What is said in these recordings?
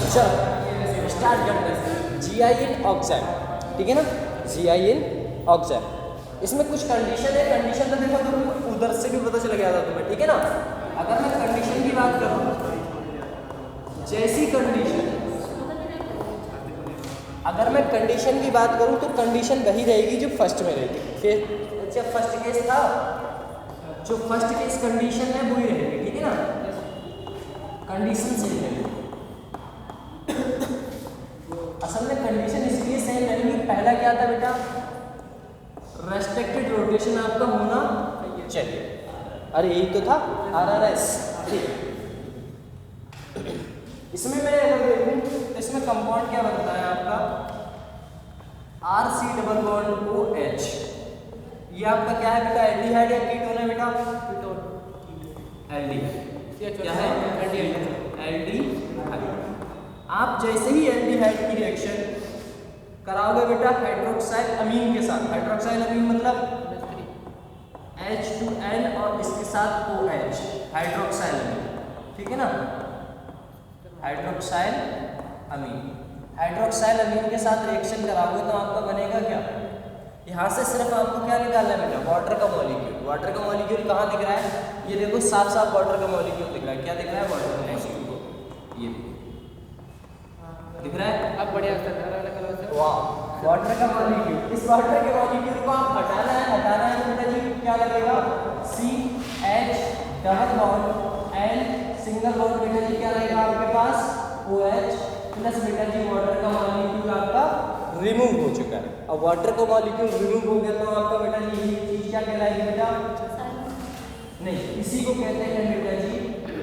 चलो स्टार्ट करते हैं। GI इन ऑक्साइड, ठीक है ना, GI इन ऑक्साइड। इसमें कुछ कंडीशन है, कंडीशन तो देखो तुम उधर से भी पता चल गया था तुम्हें, ठीक है ना। अगर मैं कंडीशन की बात करूँ, जैसी कंडीशन, अगर मैं कंडीशन की बात करूँ तो कंडीशन वही रहेगी जो फर्स्ट में रहेगी। फिर जब फर्स्ट केस था, जो फर्स्ट केस कंडीशन है वही रहेगी, ठीक है ना, कंडीशन सेम रहेगी। असल में कंडीशन इसलिए सेम रहेगी, पहला क्या था बेटा, रेस्ट्रिक्टेड रोटेशन आपका होना चाहिए। अरे यही तो था RRS, ठीक। इसमें मैं अगर देखूं तो इसमें कंपाउंड क्या बनता है आपका, RC डबल बॉन्ड OH। ये आपका क्या है बेटा, एल्डिहाइड या कीटोन है बेटा, एल्डिहाइड। क्या है, एल्डिहाइड। आप जैसे ही एल्डिहाइड की रिएक्शन कराओगे बेटा हाइड्रोक्साइल अमीन के साथ, हाइड्रोक्साइल अमीन मतलब H2N और इसके साथ OH, हाइड्रोक्साइल अमीन, ठीक है ना, हाइड्रोक्साइल अमीन। हाइड्रोक्साइल अमीन के साथ रिएक्शन कराओगे तो आपका बनेगा क्या, यहाँ से सिर्फ आपको क्या निकालना है बेटा, वाटर का मॉलिक्यूल। वाटर का मॉलिक्यूल कहाँ दिख रहा है, ये देखो साफ साफ वाटर का मॉलिक्यूल दिख रहा है। क्या दिख रहा है, वाटर का मॉलिक्यूल, ये दिख रहा है। अब बढ़िया कलर से, वाह, वाटर का मॉलिक्यूल। इस वाटर के मॉलिक्यूल को आप हटाना है तो बेटा जी क्या लगेगा, CH double bond N single bond, बेटा जी क्या रहेगा आपके पास, OH प्लस बेटा जी वाटर का मॉलिक्यूल आपका रिमूव हो चुका है। अब वाटर का मॉलिक्यूल रिमूव हो गया तो आपका बेटा जी ये चीज क्या कहलाएगी बेटा, नहीं, इसी को कहते हैं बेटा जी,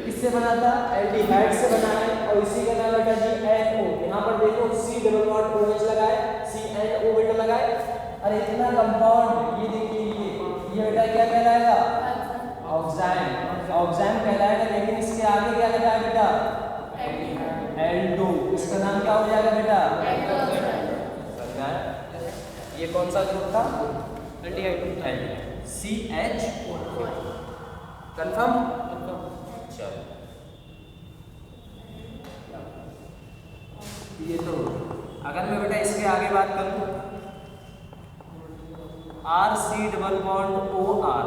किससे बना था, एल्डिहाइड से बना है। और इसी का नाम बेटा जी NO। यहाँ पर देखो C डबल बॉन्ड OH लगा है, CNO बेटा लगा है। अरे इतना कंपाउंड, ये देखिए ये बेटा क्या कहलाएगा, ऑक्साइड, ऑक्साइड कहलाएगा। लेकिन इसके आगे क्या लगा है बेटा, L2, इसका नाम क्या हो जाएगा बेटा, ये कौन सा ग्रुप था, एल्डिहाइड, CH। कंफर्म, चलो ये तो। अगर मैं बेटा इसके आगे बात करूं, RC डबल बॉन्ड OR,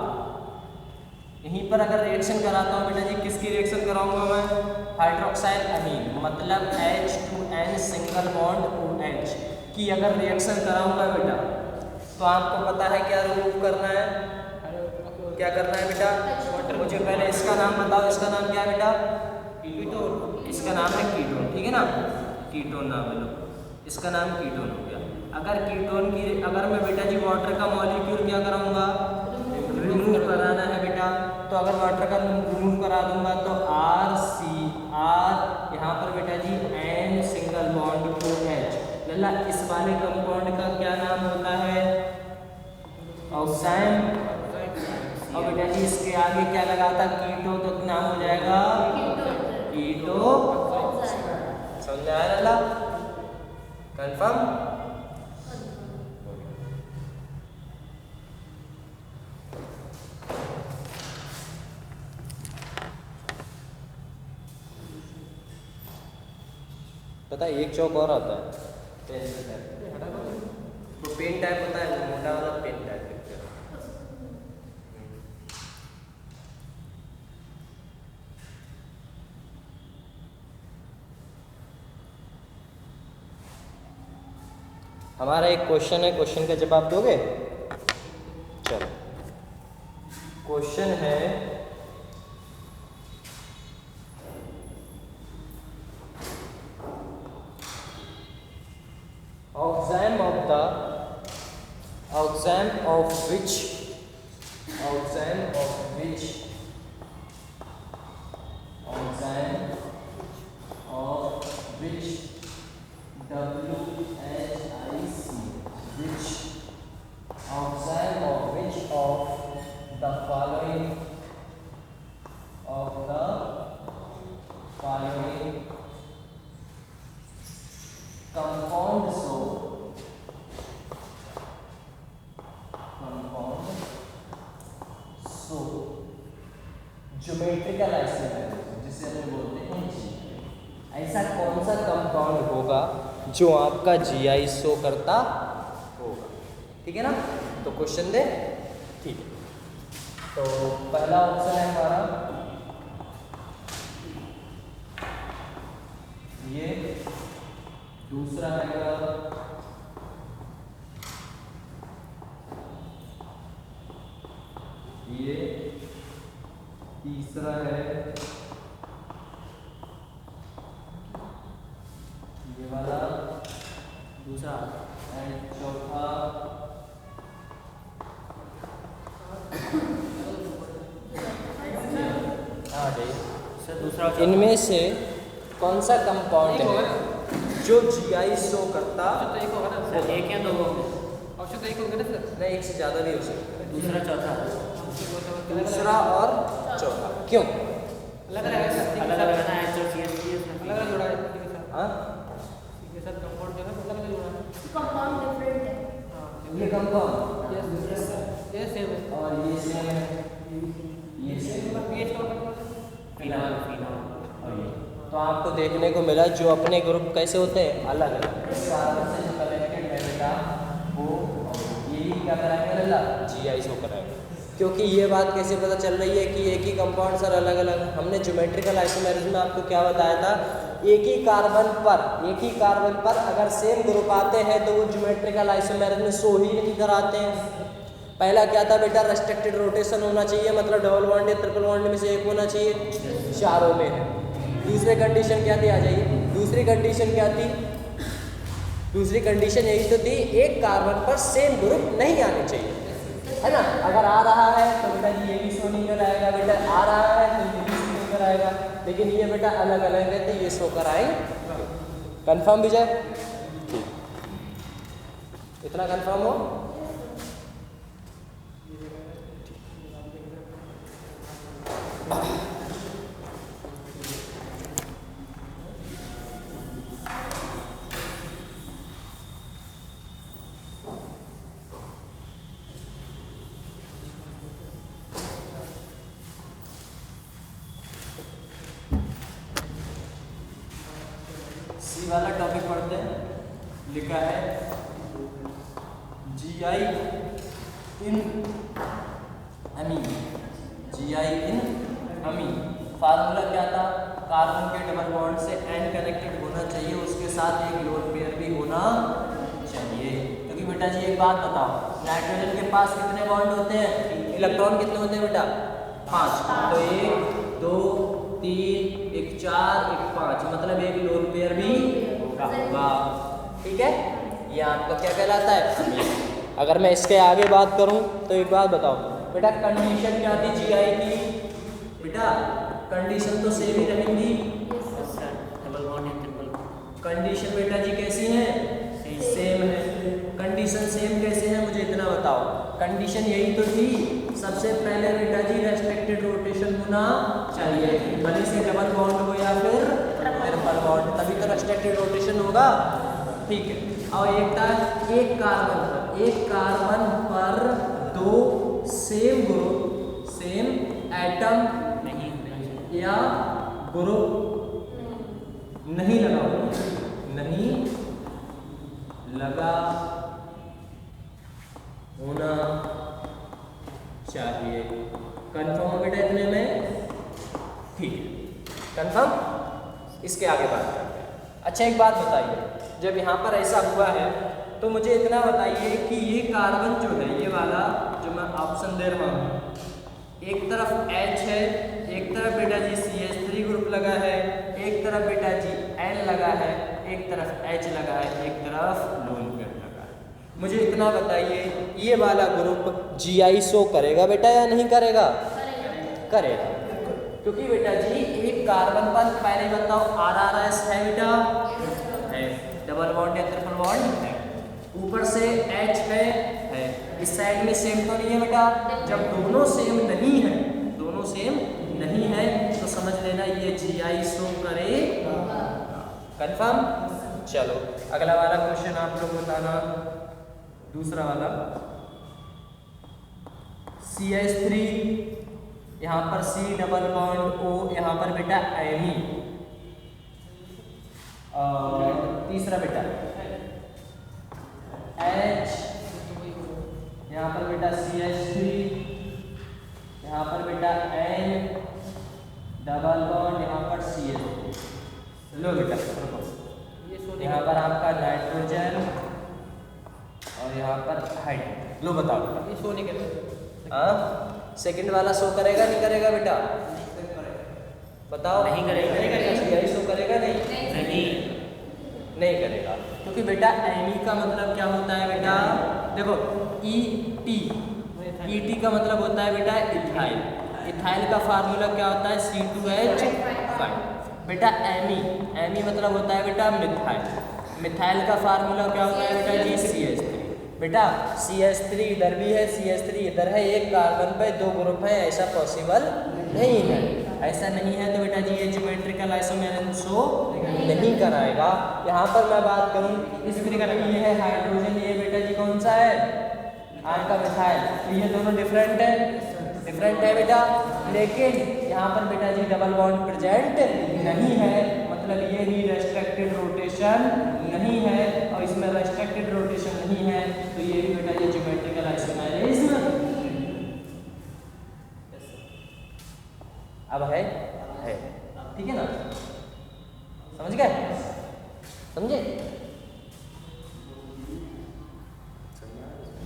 यहीं पर अगर रिएक्शन कराता हूं बेटा जी, किसकी रिएक्शन कराऊंगा मैं, हाइड्रोक्साइल अमीन मतलब H2N सिंगल बॉन्ड OH की अगर रिएक्शन कराऊंगा बेटा, तो आपको पता है क्या रिमूव करना है, क्या करना है बेटा, मुझे पहले इसका नाम बताओ, इसका नाम क्या है बेटा, कीटोन। इसका नाम है कीटोन, ठीक है ना, कीटोन नाम लो, इसका नाम कीटोन हो गया। अगर कीटोन की, अगर मैं बेटा जी वाटर का मॉलिक्यूल क्या कराऊंगा, रिमूव कराना है बेटा, तो अगर वाटर का रिमूव करा दूंगा तो RCR, यहाँ पर बेटा जी N सिंगल बॉन्ड OH। लल्ला इस वाले कंपाउंड का क्या नाम होता है, ऑक्साइड। और बेटा जी इसके आगे क्या लगा था, कीटो, तो नाम हो जाएगा कीटो। समझ आया लल्ला, कंफर्म। पता है एक चौक और आता है, तो पेन टाइप होता है, मोटा वाला पेन टाइप। हमारा एक क्वेश्चन है, क्वेश्चन का जवाब दोगे, चलो क्वेश्चन है, oxide of which oxide of which of the following compound so geometrical isomerism जिसे हम बोलते हैं, ऐसा कौन सा कंपाउंड बॉन्ड होगा जो आपका GI शो करता होगा। ठीक है ना, तो क्वेश्चन दे। ठीक है, तो पहला ऑप्शन है हमारा ये, दूसरा है ये, तीसरा है ये वाला, दूसरा एंड चौथा हाँ जी दूसरा। इनमें से कौन सा कंपाउंड है जो GI शो करता? एक होगा ना सर, एक या दो ऑप्शन तो एक होगा ना सर? नहीं, एक से ज़्यादा भी हो सकता है। दूसरा चौथा, दूसरा और चौथा क्यों? अलग अलग अलग है, जो अलग अलग जोड़ा है। हाँ, ये सर कंपाउंड जो है अलग अलग जोड़ा है। कंपाउंड डिफरेंट है। ये कंपाउंड ये सेम है और ये सेम है, ये सेम है। पीएच का फिनॉल और ये तो आपको देखने को मिला जो अपने ग्रुप कैसे होते हैं अलग अलग। इस कारण से जो कनेक्टेड है बेटा वो यही क्या कराएंगे लल्ला? GI शो कराएंगे। क्योंकि ये बात कैसे पता चल रही है कि एक ही कंपाउंड सर अलग अलग? हमने ज्योमेट्रिकल आइसोमेरिज्म में आपको क्या बताया था, एक ही कार्बन पर अगर सेम ग्रुप आते हैं तो वो ज्योमेट्रिकल आइसोमेरिज्म शो ही नहीं कराते हैं। पहला क्या था बेटा, रेस्ट्रिक्टेड रोटेशन होना चाहिए, मतलब डबल बॉन्ड या ट्रिपल बॉन्ड में से एक होना चाहिए, चारों में है। दूसरी कंडीशन क्या थी, आ जाइए, दूसरी कंडीशन क्या थी? दूसरी कंडीशन यही तो थी, एक कार्बन पर सेम ग्रुप नहीं आने चाहिए, है ना। अगर आ रहा है तो बेटा ये भी शो नहीं कराएगा, बेटा आ रहा है तो ये भी शो नहीं कराएगा, लेकिन ये बेटा अलग अलग है तो ये शो कराएंगे। कंफर्म विजय? ठीक, इतना कंफर्म हो? सी वाला टॉपिक पढ़ते हैं। लिखा है GI इन अमीन, GI इन अमीन। फार्मूला क्या था, कार्बन के डबल बॉन्ड से एंड कनेक्टेड होना चाहिए, उसके साथ एक लोन पेयर भी होना चाहिए। क्योंकि बेटा जी एक बात बताओ, नाइट्रोजन के पास कितने बॉन्ड होते हैं, इलेक्ट्रॉन कितने होते हैं बेटा? 5। तो 1 2 3 1 4 1 5, मतलब एक लोन पेयर भी होगा। ठीक है, ये आपका क्या कहलाता है? अगर मैं इसके आगे बात करूं तो एक बात बताओ बेटा, कंडीशन क्या थी GI की? बेटा कंडीशन तो सेम ही रहेंगी। डबल बॉन्ड या ट्रिपल बॉन्ड कंडीशन बेटा जी कैसी है? सेम है। कंडीशन सेम कैसे है मुझे इतना बताओ। कंडीशन यही तो थी, सबसे पहले बेटा जी रेस्ट्रिक्टेड रोटेशन होना चाहिए, भले से डबल बॉन्ड हो या फिर ट्रिपल बॉन्ड, तभी तो रेस्ट्रिक्टेड रोटेशन होगा। ठीक है, और एक था एक कार्बन पर दो सेम ग्रुप, सेम एटम नहीं होना चाहिए। या ग्रुप नहीं लगा होना चाहिए। कंफर्म हो बेटा इतने में? ठीक है, कंफर्म। इसके आगे बात करते हैं। अच्छा एक बात बताइए, जब यहाँ पर ऐसा हुआ है तो मुझे इतना बताइए कि ये कार्बन जो है, ये वाला जो मैं ऑप्शन दे रहा हूँ, एक तरफ H है, एक तरफ बेटा जी CH3 ग्रुप लगा है, एक तरफ बेटा जी N लगा है, एक तरफ H लगा है, एक तरफ लोन पेयर लगा है। मुझे इतना बताइए, ये वाला ग्रुप GI शो करेगा बेटा या नहीं करेगा? करेगा। क्योंकि बेटा जी एक कार्बन पर पहले बताओ RRS है बेटा, है, डबल बॉन्ड या ट्रिपल बॉन्ड है, ऊपर से H है, इस साइड में सेम तो नहीं है बेटा। जब दोनों सेम नहीं है तो समझ लेना ये GI शो करेगा। कंफर्म? चलो अगला वाला क्वेश्चन आप लोग बताना, दूसरा वाला। CH3, यहाँ पर C डबल बॉन्ड O, यहाँ पर बेटा Ame, और तीसरा बेटा H, यहाँ पर बेटा CH3, यहाँ पर बेटा N डबल बॉन्ड, यहाँ पर CH3। लो बेटा यहाँ पर आपका नाइट्रोजन और यहाँ पर हाइड्रोजन। लो बताओ बेटा ये शो नहीं करेगा। हाँ सेकंड वाला शो करेगा नहीं करेगा बेटा? बताओ। नहीं करेगा। नहीं करेगा। यही शो करेगा नहीं? नहीं करेगा, क्योंकि बेटा एमी का मतलब क्या होता है बेटा? देखो ET का मतलब होता है बेटा इथाइल। इथाइल का फार्मूला क्या होता है? C2H5। बेटा एमी मतलब होता है बेटा मिथाइल। मिथाइल का फार्मूला क्या होता है बेटा जी? CH3। बेटा CH3 इधर भी है, CH3 इधर है, एक कार्बन पे 2 ग्रुप है, ऐसा पॉसिबल नहीं है। ऐसा नहीं है तो बेटा जी ये ज्योमेट्रिकल आइसोमेरिज्म शो नहीं कराएगा। यहाँ पर मैं बात करूँ इस तरीके का, ये है हाइड्रोजन, ये बेटा जी कौन सा है? आपका मिथाइल। तो ये दोनों डिफरेंट है बेटा, लेकिन यहाँ पर बेटा जी डबल बॉन्ड प्रेजेंट नहीं है, मतलब ये भी रेस्ट्रिक्टेड रोटेशन नहीं है, और इसमें रेस्ट्रिक्टेड रोटेशन नहीं है, तो ये भी बेटा ये ज्योमेट्रिकल आइसोमेरिज्म अब है ठीक है ना? समझ गए? समझे?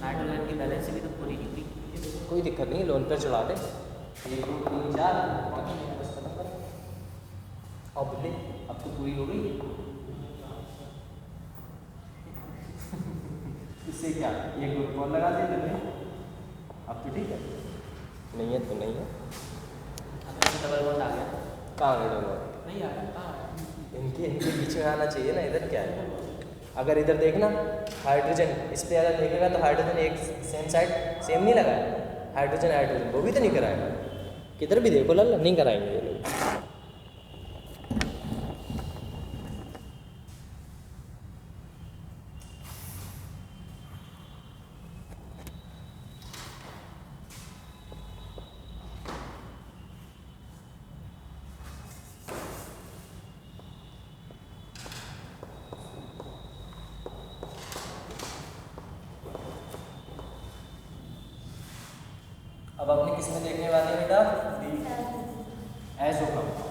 नाइट्रोजन की बैलेंस भी तो पूरी नहीं हुई। कोई दिक्कत नहीं, लोन पर चढ़ा दे। 1 2 3 4 बस खत्म कर। अब बोले अब तो पूरी हो गई। इससे क्या एक ग्रुप और लगा दे तुमने, अब तो ठीक है। नहीं है तो नहीं है। डबल बॉन्ड आ गया। कहाँ गए डबल बॉन्ड? नहीं आ रहा। इनके बीच में आना चाहिए ना। इधर क्या है? अगर इधर देखना हाइड्रोजन, इस पे अगर देखेगा तो हाइड्रोजन एक सेम साइड सेम नहीं लगा है। हाइड्रोजन वो भी तो नहीं कराएगा। किधर भी देखो लल्ला नहीं कराएंगे ये लोग। अब अपने किस में देखने वाले हैं बेटा? Azo compound.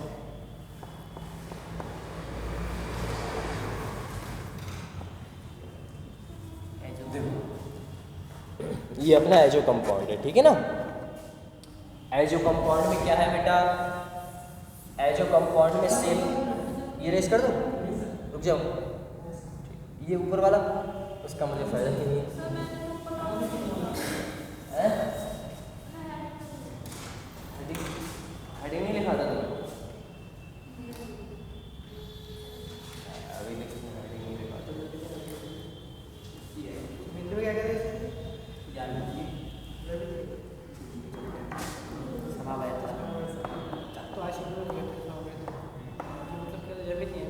ये अपना एजो कंपाउंड है, ठीक है ना? एजो कंपाउंड में क्या है बेटा? एजो कंपाउंड में सेम, ये रेस कर दूं? रुक जाओ। ये ऊपर वाला उसका मुझे फायदा ही नहीं है। हेडिंग नहीं लिखा था तुमने? अभी हेडिंग नहीं लिखा था। बिंदु क्या कहते हैं? तो आज मतलब क्या जरूरत नहीं है।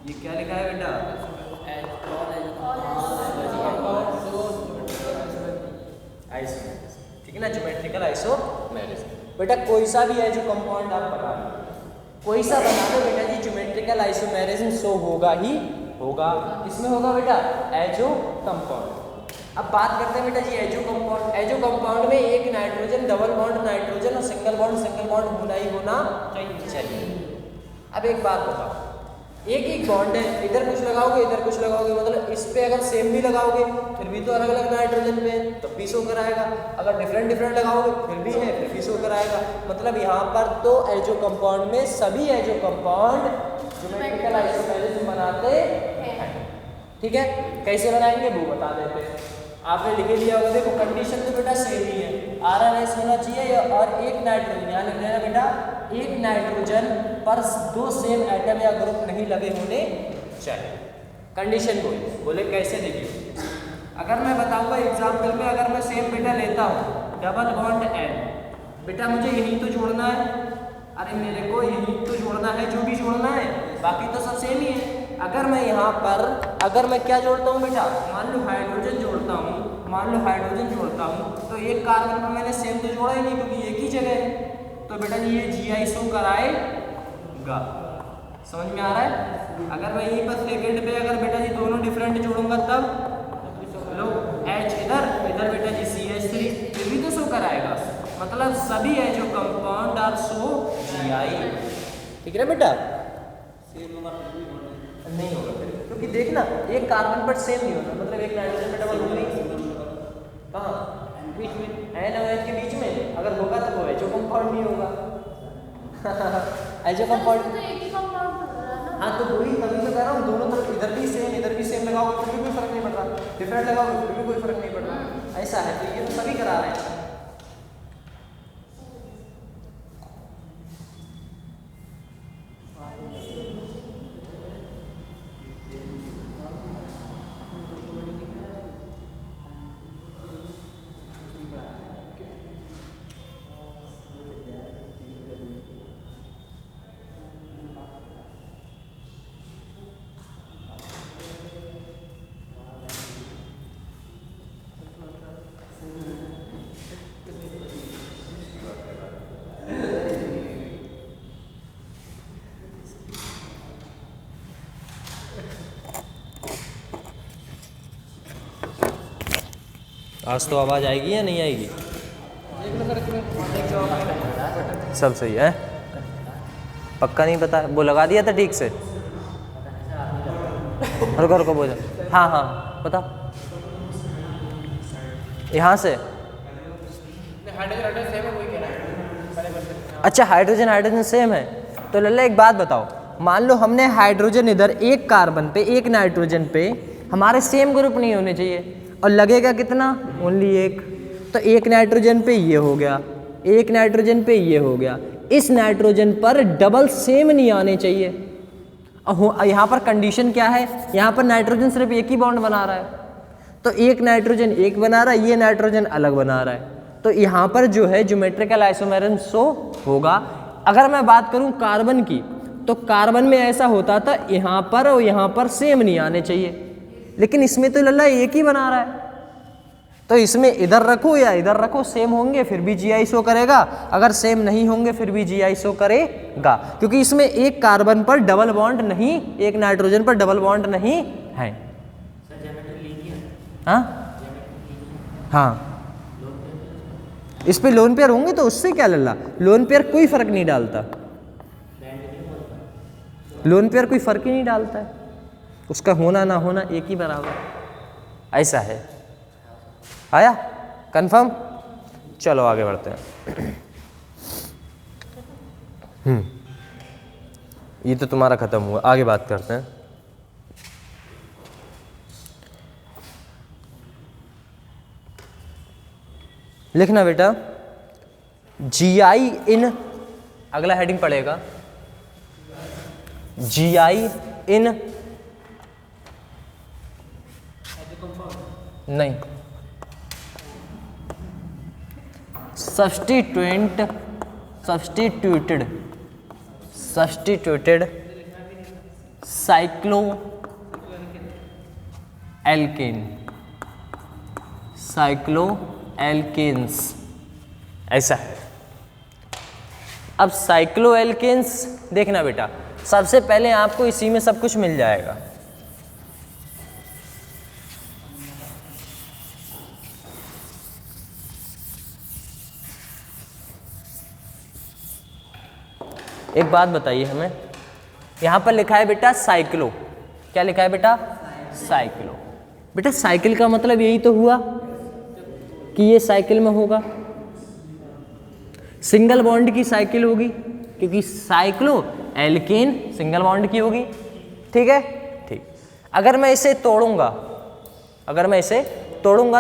ये क्या लिखा है बेटा? आइसोमेरिज्म, ठीक है ना? Geometrical isomerism. बेटा कोई सा भी है जो कंपाउंड आप बना लो, कोई सा बना लो बेटा जी, ज्योमेट्रिकल आइसोमेरिज्म शो होगा ही होगा। इसमें होगा बेटा एजो कंपाउंड। अब बात करते हैं बेटा जी एजो कंपाउंड। एजो कंपाउंड में एक नाइट्रोजन, डबल बॉन्ड नाइट्रोजन और सिंगल बॉन्ड होना ही होना चाहिए। अब एक बात बताओ, एक बॉन्ड है, इधर कुछ लगाओगे इधर कुछ लगाओगे, मतलब इस पे अगर सेम भी लगाओगे फिर भी तो अलग अलग नाइट्रोजन पे तब भी शो कराएगा। अगर डिफरेंट लगाओगे फिर भी है, फिर भी शो कराएगा। मतलब यहाँ पर तो एजो कंपाउंड में सभी एजो कंपाउंड ज्योमेट्रिकल आइसोमेरिज्म बनाते हैं, ठीक है? कैसे बनाएंगे वो बता देते हैं। आपने लिख लिया होगा, देखो कंडीशन तो बेटा सेम ही है, RNS होना चाहिए और एक नाइट्रोजन, यहाँ लिख लेना बेटा एक नाइट्रोजन पर 2 सेम एटम या ग्रुप नहीं लगे होने चाहिए। कंडीशन बोले कैसे? देखिए अगर मैं बताऊंगा एग्जाम्पल में, अगर मैं सेम बेटा लेता हूँ डबल बॉन्ड N, बेटा मुझे यही तो जोड़ना है, अरे मेरे को यही तो जोड़ना है, जो भी जोड़ना है, बाकी तो सब सेम ही है। अगर मैं यहाँ पर अगर मैं क्या जोड़ता हूँ बेटा, मान लो हाइड्रोजन जोड़ता हूँ, मान लो हाइड्रोजन जोड़ता हूँ तो एक कार्बन पर मैंने सेम तो जोड़ा ही नहीं क्योंकि एक ही जगह है, तो बेटा जी ये GI शो कराएगा। समझ में आ रहा है? अगर मैं यहीं पर सेकंड पे अगर बेटा जी दोनों डिफरेंट जोड़ूंगा तब लो H इधर इधर बेटा जी CH3 फिर भी तो शो कराएगा, मतलब सभी है जो कंपाउंड आर शो GI। ठीक है बेटा? नहीं होगा फिर, क्योंकि देखना एक कार्बन पर सेम नहीं होना, मतलब एक नाइट्रोजन पे डबल होगा नहीं, कहाँ बीच में N और H के बीच में अगर होगा तो वो एचो कंपाउंड नहीं होगा। एचो कंपाउंड तो एक ही कंपाउंड हो रहा है ना। हाँ तो वही तभी मैं कह रहा हूँ, दोनों तरफ इधर भी सेम लगाओ फिर भी कोई फर्क नहीं पड़ रहा, डिफरेंट लगाओ फिर भी कोई फर्क नहीं पड़ रहा, ऐसा है। तो ये तो सभी करा रहे हैं। आज तो आवाज़ आएगी या नहीं आएगी? सब सही है, पक्का नहीं पता? वो लगा दिया था ठीक से? रुको रुको बोझ, हाँ हाँ बताओ। यहाँ से अच्छा हाइड्रोजन सेम है। तो लल्ला एक बात बताओ, मान लो हमने हाइड्रोजन इधर एक कार्बन पे एक नाइट्रोजन पे हमारे सेम ग्रुप नहीं होने चाहिए, और लगेगा कितना? ओनली एक। तो एक नाइट्रोजन पे ये हो गया, एक नाइट्रोजन पे ये हो गया, इस नाइट्रोजन पर डबल सेम नहीं आने चाहिए। और यहाँ पर कंडीशन क्या है? यहाँ पर नाइट्रोजन सिर्फ एक ही बॉन्ड बना रहा है, तो एक नाइट्रोजन एक बना रहा है, ये नाइट्रोजन अलग बना रहा है, तो यहाँ पर जो है ज्योमेट्रिकल आइसोमेरिज्म शो होगा। अगर मैं बात करूँ कार्बन की, तो कार्बन में ऐसा होता था यहाँ पर और यहाँ पर सेम नहीं आने चाहिए, लेकिन इसमें तो लल्ला एक ही बना रहा है, तो इसमें इधर रखो या इधर रखो सेम होंगे फिर भी GI शो करेगा, अगर सेम नहीं होंगे फिर भी GI शो करेगा, क्योंकि इसमें एक कार्बन पर डबल बॉन्ड नहीं, एक नाइट्रोजन पर डबल बॉन्ड नहीं है। हाँ हाँ इस पे लोन पेयर होंगे तो उससे क्या लल्ला, लोन पेयर कोई फर्क नहीं डालता, लोन पेयर कोई फर्क ही नहीं डालता है, उसका होना ना होना एक ही बराबर, ऐसा है। आया कंफर्म? चलो आगे बढ़ते हैं। ये तो तुम्हारा खत्म हुआ, आगे बात करते हैं। लिखना बेटा GI इन, अगला हेडिंग पड़ेगा GI इन, नहीं सब्स्टिट्यूटेड साइक्लो एल्केन्स, ऐसा है। अब साइक्लो एल्केन्स देखना बेटा, सबसे पहले आपको इसी में सब कुछ मिल जाएगा। एक बात बताइए हमें, यहाँ पर लिखा है बेटा साइक्लो, क्या लिखा है बेटा? साइक्लो। बेटा साइकिल का मतलब यही तो हुआ कि ये साइकिल में होगा, सिंगल बॉन्ड की साइकिल होगी, क्योंकि साइक्लो एल्केन सिंगल बॉन्ड की होगी। ठीक है, ठीक। अगर मैं इसे तोड़ूंगा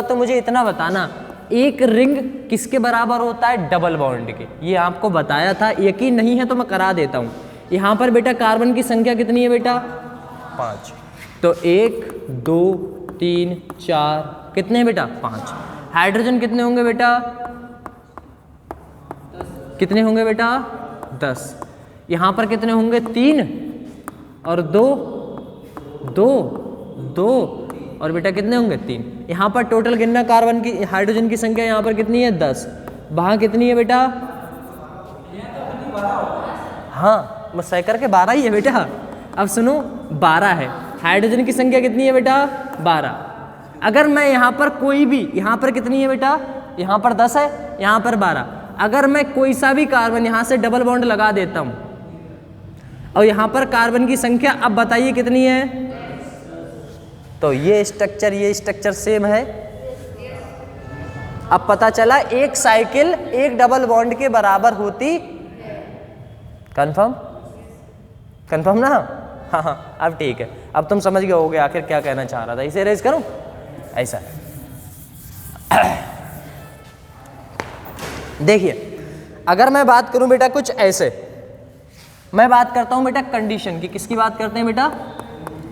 तो मुझे इतना बताना, एक रिंग किसके बराबर होता है? डबल बॉन्ड के। ये आपको बताया था, यकीन नहीं है तो मैं करा देता हूँ। यहाँ पर बेटा कार्बन की संख्या कितनी है बेटा? 5। तो 1 2 3 4 कितने हैं बेटा? 5। हाइड्रोजन कितने होंगे बेटा? कितने होंगे बेटा? 10। यहाँ पर कितने होंगे? 3 और 2 2 2 और बेटा कितने होंगे? 3। यहाँ पर टोटल गिनना कार्बन की हाइड्रोजन की संख्या यहाँ पर कितनी है 10, वहाँ कितनी है बेटा? हाँ मैं सही करके 12 ही है बेटा। अब सुनो 12 है, हाइड्रोजन की संख्या कितनी है बेटा? 12। अगर मैं यहाँ पर कोई भी, यहाँ पर कितनी है बेटा? यहाँ पर 10 है, यहाँ पर 12। अगर मैं कोई सा भी कार्बन यहाँ से डबल बॉन्ड लगा देता हूँ और यहाँ पर कार्बन की संख्या अब बताइए कितनी है? तो ये स्ट्रक्चर सेम है। अब पता चला एक साइकिल एक डबल बॉन्ड के बराबर होती। कंफर्म ना? हाँ अब ठीक है, अब तुम समझ गए होगे आखिर क्या कहना चाह रहा था। इसे रेज करूं? ऐसा देखिए, अगर मैं बात करूं बेटा कुछ ऐसे, मैं बात करता हूं बेटा कंडीशन की। किसकी बात करते हैं बेटा?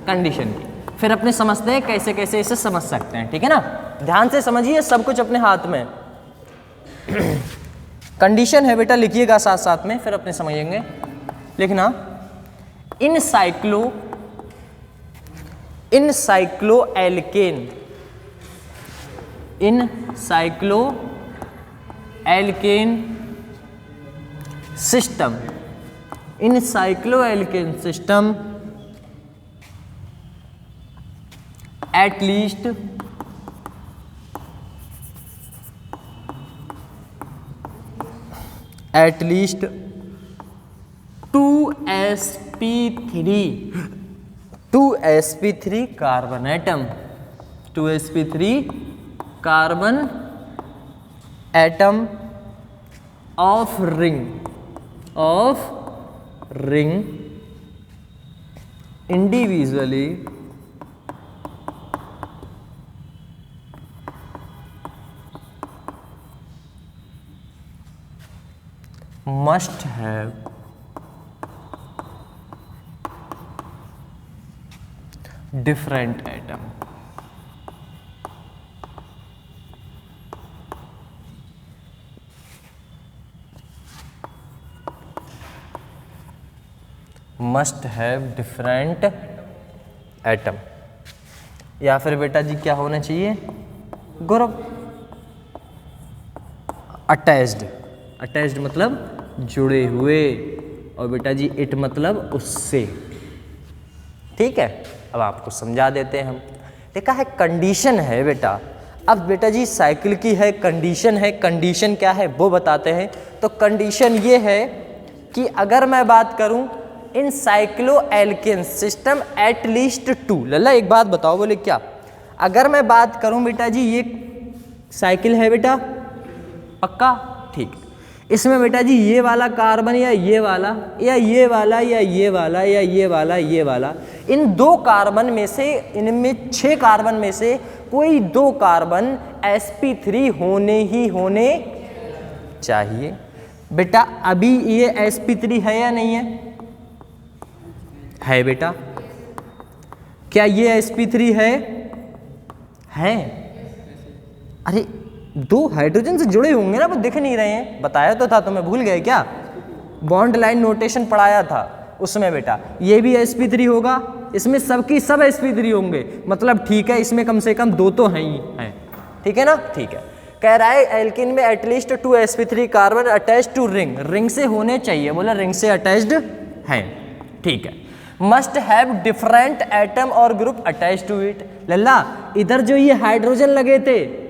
कंडीशन की। फिर अपने समझते हैं कैसे कैसे इसे समझ सकते हैं, ठीक है ना? ध्यान से समझिए, सब कुछ अपने हाथ में। कंडीशन है बेटा, लिखिएगा साथ साथ में, फिर अपने समझेंगे। लिखना in cycloalkane system at least two sp3 carbon atom, 2 sp3 carbon atom of ring individually must have different atom. Must have different atom। या फिर बेटा जी क्या होना चाहिए? ग्रुप। अटैच्ड मतलब जुड़े हुए, और बेटा जी इट मतलब उससे। ठीक है, अब आपको समझा देते हैं हम। देखा है कंडीशन है बेटा। अब बेटा जी साइकिल की है कंडीशन है, कंडीशन क्या है वो बताते हैं। तो कंडीशन ये है कि अगर मैं बात करूं इन साइक्लोएल्केन सिस्टम एट लीस्ट 2। लल्ला एक बात बताओ, बोले क्या? अगर मैं बात करूं बेटा जी ये साइकिल है बेटा, पक्का? ठीक। इसमें बेटा जी ये वाला कार्बन या ये वाला या ये वाला या ये वाला या ये वाला ये वाला, इन 2 कार्बन में से, इनमें 6 कार्बन में से कोई 2 कार्बन sp3 होने चाहिए। बेटा अभी ये sp3 है या नहीं है बेटा? क्या ये sp3 है? अरे 2 हाइड्रोजन से जुड़े होंगे ना, वो दिख नहीं रहे हैं। बताया तो था तुम्हें, भूल गए क्या? बॉन्ड लाइन नोटेशन पढ़ाया था उसमें बेटा। ये भी sp3 होगा, इसमें सबकी सब sp3 होंगे, मतलब ठीक है, इसमें कम से कम 2 तो हैं ही हैं। ठीक है ना? ठीक है। कह रहा है एल्किन में at least 2 sp3 carbon attached to ring से होने चाहिए। बोला रिंग से अटैच्ड हैं। ठीक है। मस्ट हैव डिफरेंट एटम और ग्रुप अटैच टू इट। लल्ला इधर जो ये हाइड्रोजन लगे थे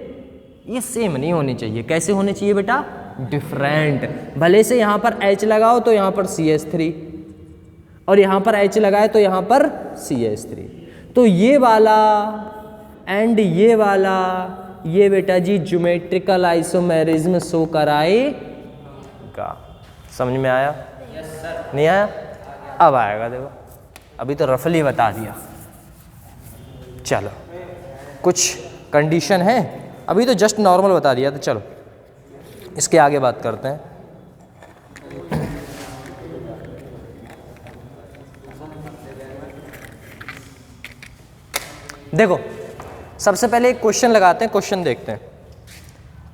ये सेम नहीं होने चाहिए। कैसे होने चाहिए बेटा? डिफरेंट। भले से यहाँ पर H लगाओ तो यहाँ पर CH3, और यहाँ पर H लगाए तो यहाँ पर CH3। तो ये वाला एंड ये वाला, ये बेटा जी ज्योमेट्रिकल आइसोमेरिज्म शो कराएगा। समझ में आया? Yes sir. नहीं आया? अब आएगा, देखो अभी तो रफली बता दिया। चलो कुछ कंडीशन है, अभी तो जस्ट नॉर्मल बता दिया। तो चलो इसके आगे बात करते हैं। देखो सबसे पहले एक क्वेश्चन लगाते हैं, क्वेश्चन देखते हैं।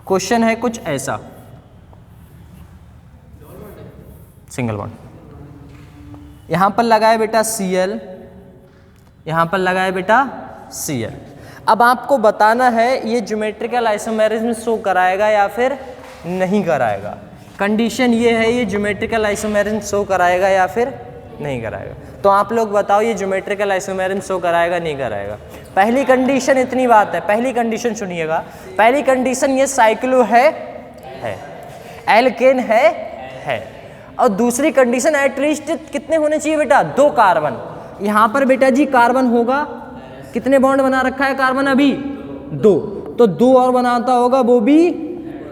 क्वेश्चन है कुछ ऐसा, सिंगल बॉन्ड यहाँ पर लगाए बेटा Cl, यहाँ पर लगाए बेटा Cl। अब आपको बताना है ये ज्योमेट्रिकल आइसोमेरिज्म शो कराएगा या फिर नहीं कराएगा। कंडीशन ये है ये ज्योमेट्रिकल आइसोमेरिज्म शो कराएगा या फिर नहीं कराएगा। तो आप लोग बताओ ये ज्योमेट्रिकल आइसोमेरिज्म शो कराएगा नहीं कराएगा। पहली कंडीशन इतनी बात है, पहली कंडीशन सुनिएगा। पहली कंडीशन ये साइक्लो है, एल्केन है। और दूसरी कंडीशन एटलीस्ट कितने होने चाहिए बेटा? 2 कार्बन। यहाँ पर बेटा जी कार्बन होगा, कितने बॉन्ड बना रखा है कार्बन अभी? 2, तो 2 और बनाता होगा वो भी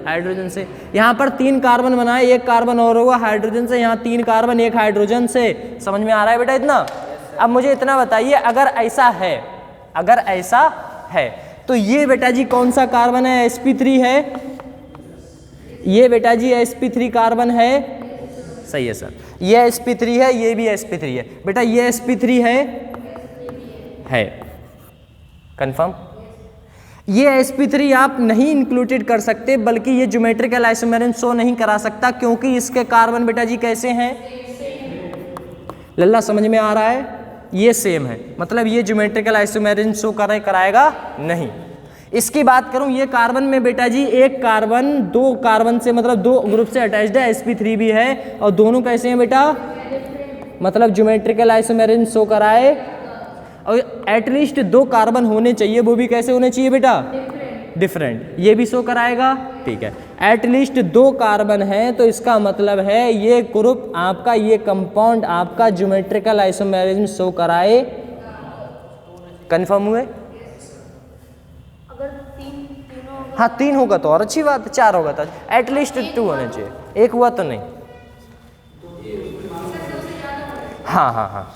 हाइड्रोजन से। यहाँ पर 3 कार्बन बनाए, 1 कार्बन और होगा हाइड्रोजन से, यहाँ 3 कार्बन 1 हाइड्रोजन से। समझ में आ रहा है बेटा इतना? अब मुझे इतना बताइए, अगर ऐसा है तो ये बेटा जी कौन सा कार्बन है? sp3 है। ये बेटा जी sp3 कार्बन है, सही है सर। ये sp3 है, ये भी sp3 है बेटा। ये sp3 है कंफर्म। ये sp3 आप नहीं इंक्लूडेड कर सकते, बल्कि ये ज्योमेट्रिकल आइसोमेरिज्म शो नहीं करा सकता, क्योंकि इसके कार्बन बेटा जी कैसे हैं? लल्ला समझ में आ रहा है? ये सेम है, मतलब ये ज्योमेट्रिकल आइसोमेरिज्म शो कराएगा नहीं। इसकी बात करूं, ये कार्बन में बेटा जी एक कार्बन 2 कार्बन से, मतलब 2 ग्रुप से अटैच्ड है, sp3 भी है, और दोनों कैसे हैं बेटा? मतलब ज्योमेट्रिकल आइसोमेरिज्म शो कराए। और एटलीस्ट 2 कार्बन होने चाहिए, वो भी कैसे होने चाहिए बेटा? डिफरेंट। ये भी शो कराएगा, ठीक है। एटलीस्ट 2 कार्बन है, तो इसका मतलब है ये ग्रुप आपका, ये कंपाउंड आपका ज्योमेट्रिकल आइसोमेरिज्म शो कराए। कंफर्म हुए? अगर तीनों होगा हाँ 3 होगा तो और अच्छी बात है, 4 होगा तो एटलीस्ट 2 होने चाहिए। 1 हुआ तो नहीं। हाँ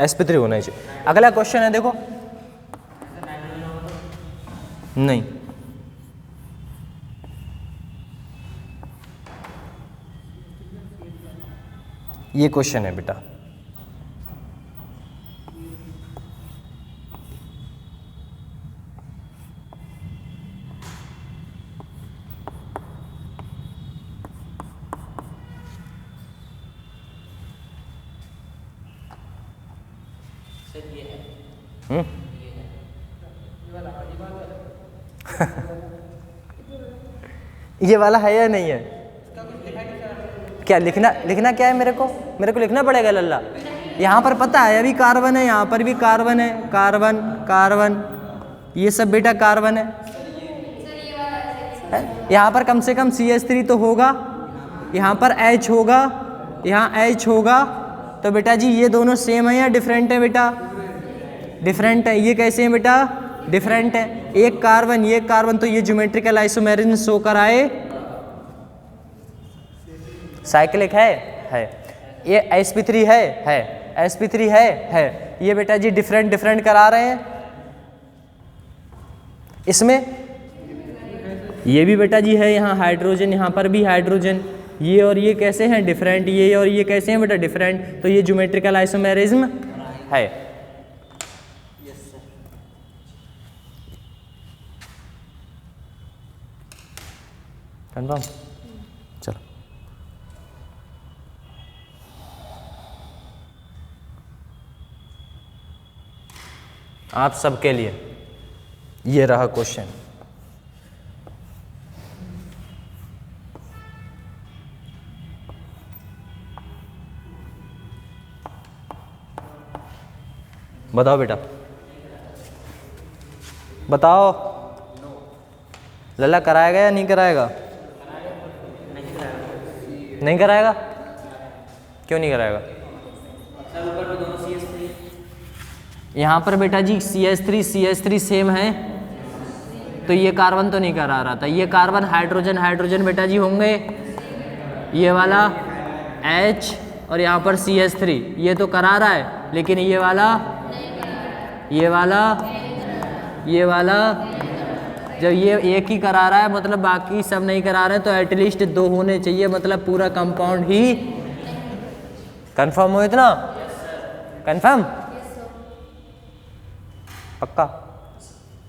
sp3 होना ही चाहिए। अगला क्वेश्चन है देखो। नहीं, ये क्वेश्चन है बेटा। ये वाला है या नहीं है? क्या लिखना क्या है? मेरे को लिखना पड़ेगा लल्ला। यहाँ पर पता है अभी कार्बन है, यहाँ पर भी कार्बन है, कार्बन ये सब बेटा कार्बन है। यहाँ पर कम से कम CH3 तो होगा, यहाँ पर H होगा, यहाँ H होगा। तो बेटा जी ये दोनों सेम है या डिफरेंट है बेटा? डिफरेंट है। ये कैसे है बेटा? डिफरेंट है। एक कार्बन, तो ये ज्योमेट्रिकल आइसोमेरिज्म शो कराए। साइक्लिक है। ये sp3 है, sp3 है। ये बेटा जी डिफरेंट करा रहे हैं। इसमें ये भी बेटा जी है, यहाँ हाइड्रोजन, यहाँ पर भी हाइड्रोजन। ये और ये कैसे हैं? डिफरेंट। ये और ये कैसे हैं बेटा? डिफरेंट। तो ये ज्योमेट्रिकल आइसोमेरिज्म है। कंफर्म? चलो आप सबके लिए ये रहा क्वेश्चन। बताओ बेटा, बताओ। लल्ला कराएगा या नहीं कराएगा? नहीं कराएगा। क्यों नहीं कराएगा? यहाँ पर बेटा जी CH3 सेम है, तो ये कार्बन तो नहीं करा रहा था। ये कार्बन हाइड्रोजन बेटा जी होंगे, ये वाला H और यहाँ पर CH3 ये तो करा रहा है, लेकिन ये वाला जब ये एक ही करा रहा है, मतलब बाकी सब नहीं करा रहे हैं, तो एटलीस्ट 2 होने चाहिए, मतलब पूरा कंपाउंड ही। कंफर्म हो इतना? कंफर्म? पक्का?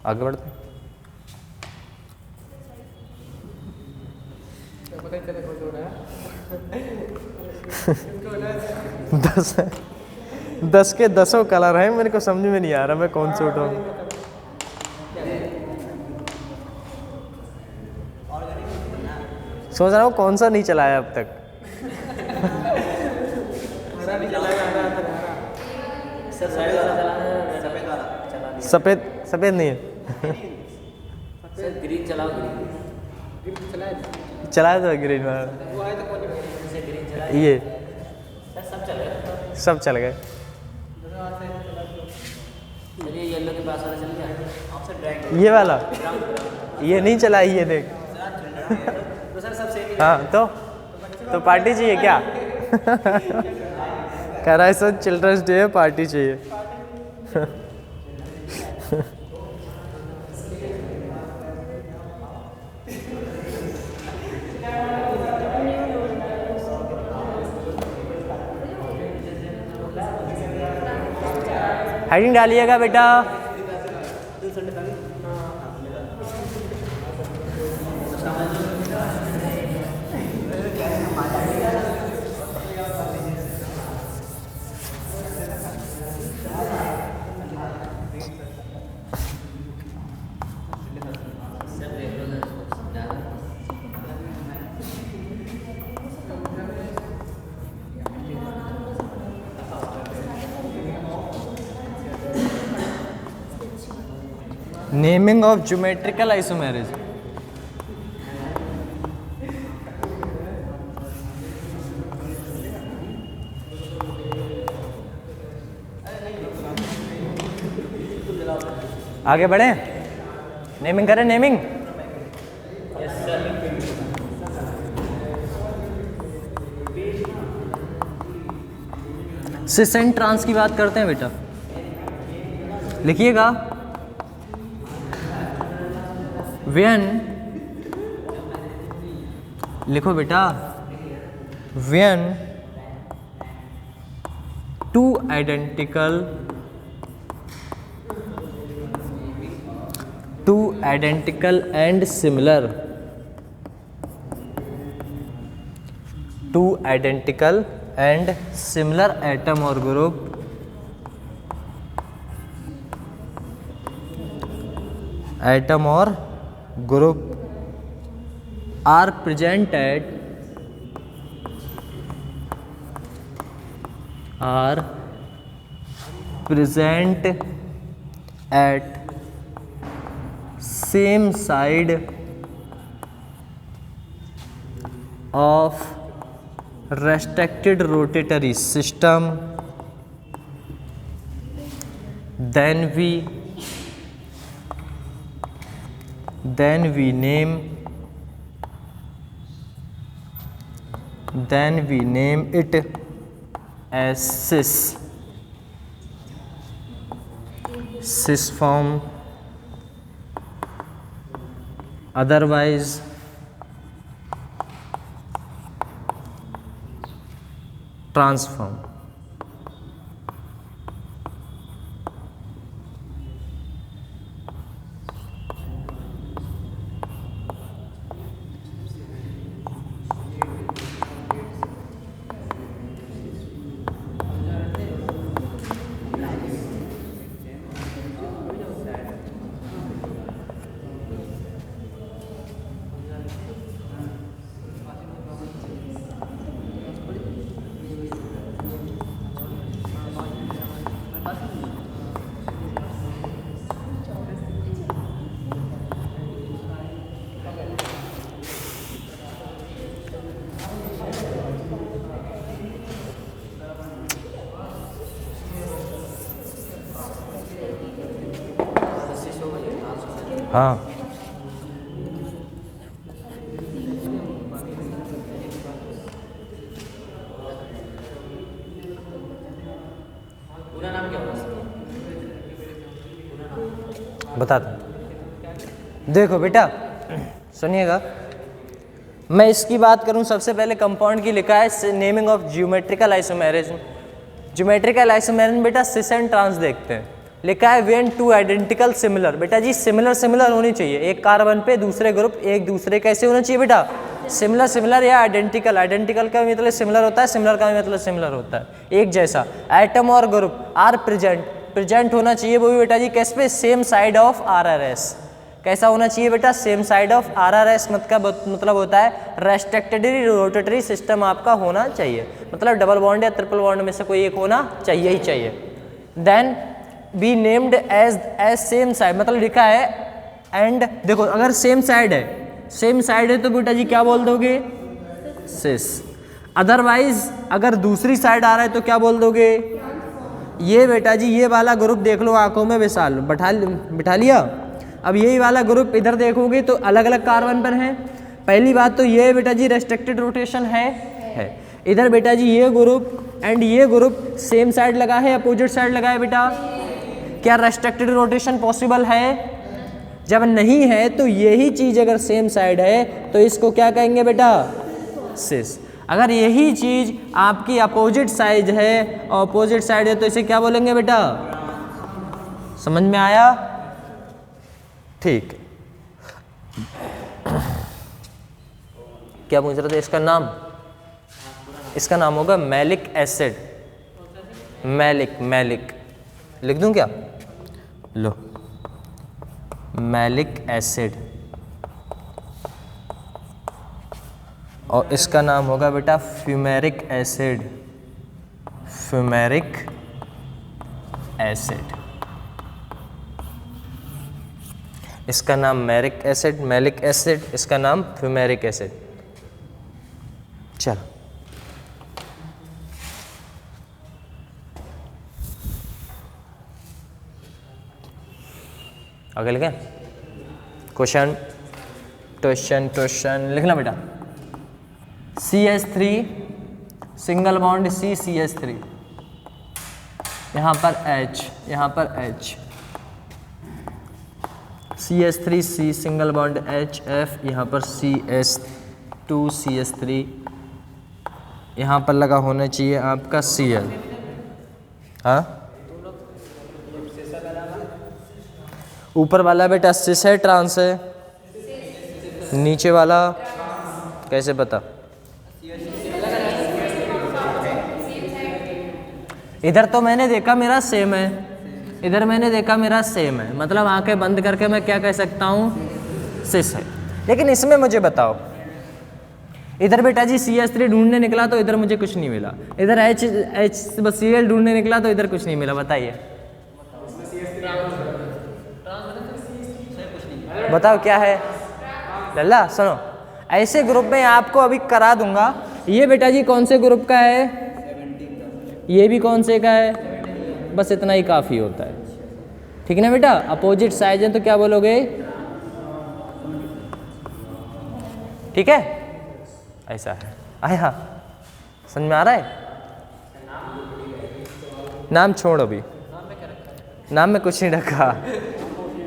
आगे बढ़ते हैं। पता ही चले हो रहा है। 10 के 10 कलर हैं, मेरे को समझ में नहीं आ रहा मैं कौन से उठाऊँ। सोच रहा हूँ कौन सा नहीं चलाया अब तक। सफ़ेद सफ़ेद नहीं है। सर ग्रीन चलाओ, ग्रीन चलाया था ग्रीन वाला, ग्रीन चला, ये सब चलेगा। सब चल गए। चलिए येलो के पास वाला चल गया आपसे ड्रैग। ये वाला ये नहीं चला, ये देख। तो सर सब सेम ही। हाँ तो पार्टी चाहिए क्या? कह रहा है सर चिल्ड्रंस डे है, पार्टी चाहिए। हेडिंग डालिएगा बेटा। Naming of geometrical isomerism. आगे बढ़े, नेमिंग करें। नेमिंग सिस एंड ट्रांस की बात करते हैं बेटा, लिखिएगा। व्हेन, लिखो बेटा, when two identical and similar, two identical and similar atom और group are present at same side of restricted rotatory system, then we name it as cis form, otherwise transform। हाँ, पूरा नाम क्या होगा? बताता हूँ। देखो बेटा सुनिएगा, मैं इसकी बात करूँ सबसे पहले कंपाउंड की लिखा है naming of geometrical isomerism. Geometrical isomerism बेटा सिस एंड ट्रांस देखते हैं, लिखा है व्हेन टू आइडेंटिकल सिमिलर। बेटा जी सिमिलर होनी चाहिए, एक कार्बन पे दूसरे ग्रुप एक दूसरे कैसे होना चाहिए बेटा, सिमिलर सिमिलर या आइडेंटिकल, आइडेंटिकल का मतलब सिमिलर होता है, सिमिलर का मतलब सिमिलर होता है, एक जैसा। एटम और ग्रुप आर प्रेजेंट, प्रेजेंट होना चाहिए वो भी बेटा जी कैसे पे, सेम साइड ऑफ आरआरएस। कैसा होना चाहिए बेटा, सेम साइड ऑफ आरआरएस, मतलब होता है रेस्ट्रिक्टेडली रोटेटरी सिस्टम आपका होना चाहिए, मतलब डबल बॉन्ड या ट्रिपल बॉन्ड में से कोई एक होना चाहिए ही चाहिए। Then be named as same side, मतलब लिखा है एंड, देखो अगर सेम साइड है, सेम साइड है तो बेटा जी क्या बोल दोगे, सिस। अदरवाइज अगर दूसरी साइड आ रहा है तो क्या बोल दोगे, ये बेटा जी ये वाला ग्रुप देख लो आंखों में विशाल बिठा लिया। अब यही वाला ग्रुप इधर देखोगे तो अलग अलग कार्बन पर है। पहली बात तो ये बेटा जी रेस्ट्रिक्टेड रोटेशन है। इधर बेटा जी ये ग्रुप एंड ये ग्रुप सेम साइड लगा है, अपोजिट साइड लगा है बेटा। क्या रेस्ट्रिक्टेड रोटेशन पॉसिबल है? जब नहीं है तो यही चीज़ अगर सेम साइड है तो इसको क्या कहेंगे बेटा, सिस। अगर यही चीज़ आपकी अपोजिट साइड है, अपोजिट साइड है तो इसे क्या बोलेंगे बेटा, समझ में आया? ठीक। क्या पूछ रहे थे इसका नाम? इसका नाम होगा मैलिक एसिड। मैलिक लिख दूं क्या? लो, मैलिक एसिड, और इसका नाम होगा बेटा फ्यूमेरिक एसिड। फ्यूमेरिक एसिड, इसका नाम मैलिक एसिड, इसका नाम फ्यूमेरिक एसिड। चलो आगे लिखें। क्वेश्चन लिखना बेटा। CH3 सिंगल बॉन्ड CH3, यहाँ पर H, यहाँ पर H, CH3 C single bond HF, यहाँ पर CH2 CH3, यहाँ पर लगा होना चाहिए आपका Cl। हाँ, ऊपर वाला बेटा सिस है, ट्रांस है, नीचे वाला कैसे पता? इधर तो मैंने देखा मेरा सेम है, इधर मैंने देखा मेरा सेम है, मतलब आंखें बंद करके मैं क्या कह सकता हूँ, सिस है। लेकिन इसमें मुझे बताओ, इधर बेटा जी CH3 ढूंढने निकला तो इधर मुझे कुछ नहीं मिला, इधर Cl ढूंढने निकला तो इधर कुछ नहीं मिला, बताइए बताओ क्या है? लल्ला सुनो, ऐसे ग्रुप में आपको अभी करा दूंगा। ये बेटा जी कौन से ग्रुप का है, ये भी कौन से का है, बस इतना ही काफ़ी होता है, ठीक है ना बेटा। अपोजिट साइड है तो क्या बोलोगे, ठीक है, ऐसा है। आया समझ में आ रहा है? नाम छोड़, अभी नाम में कुछ नहीं रखा,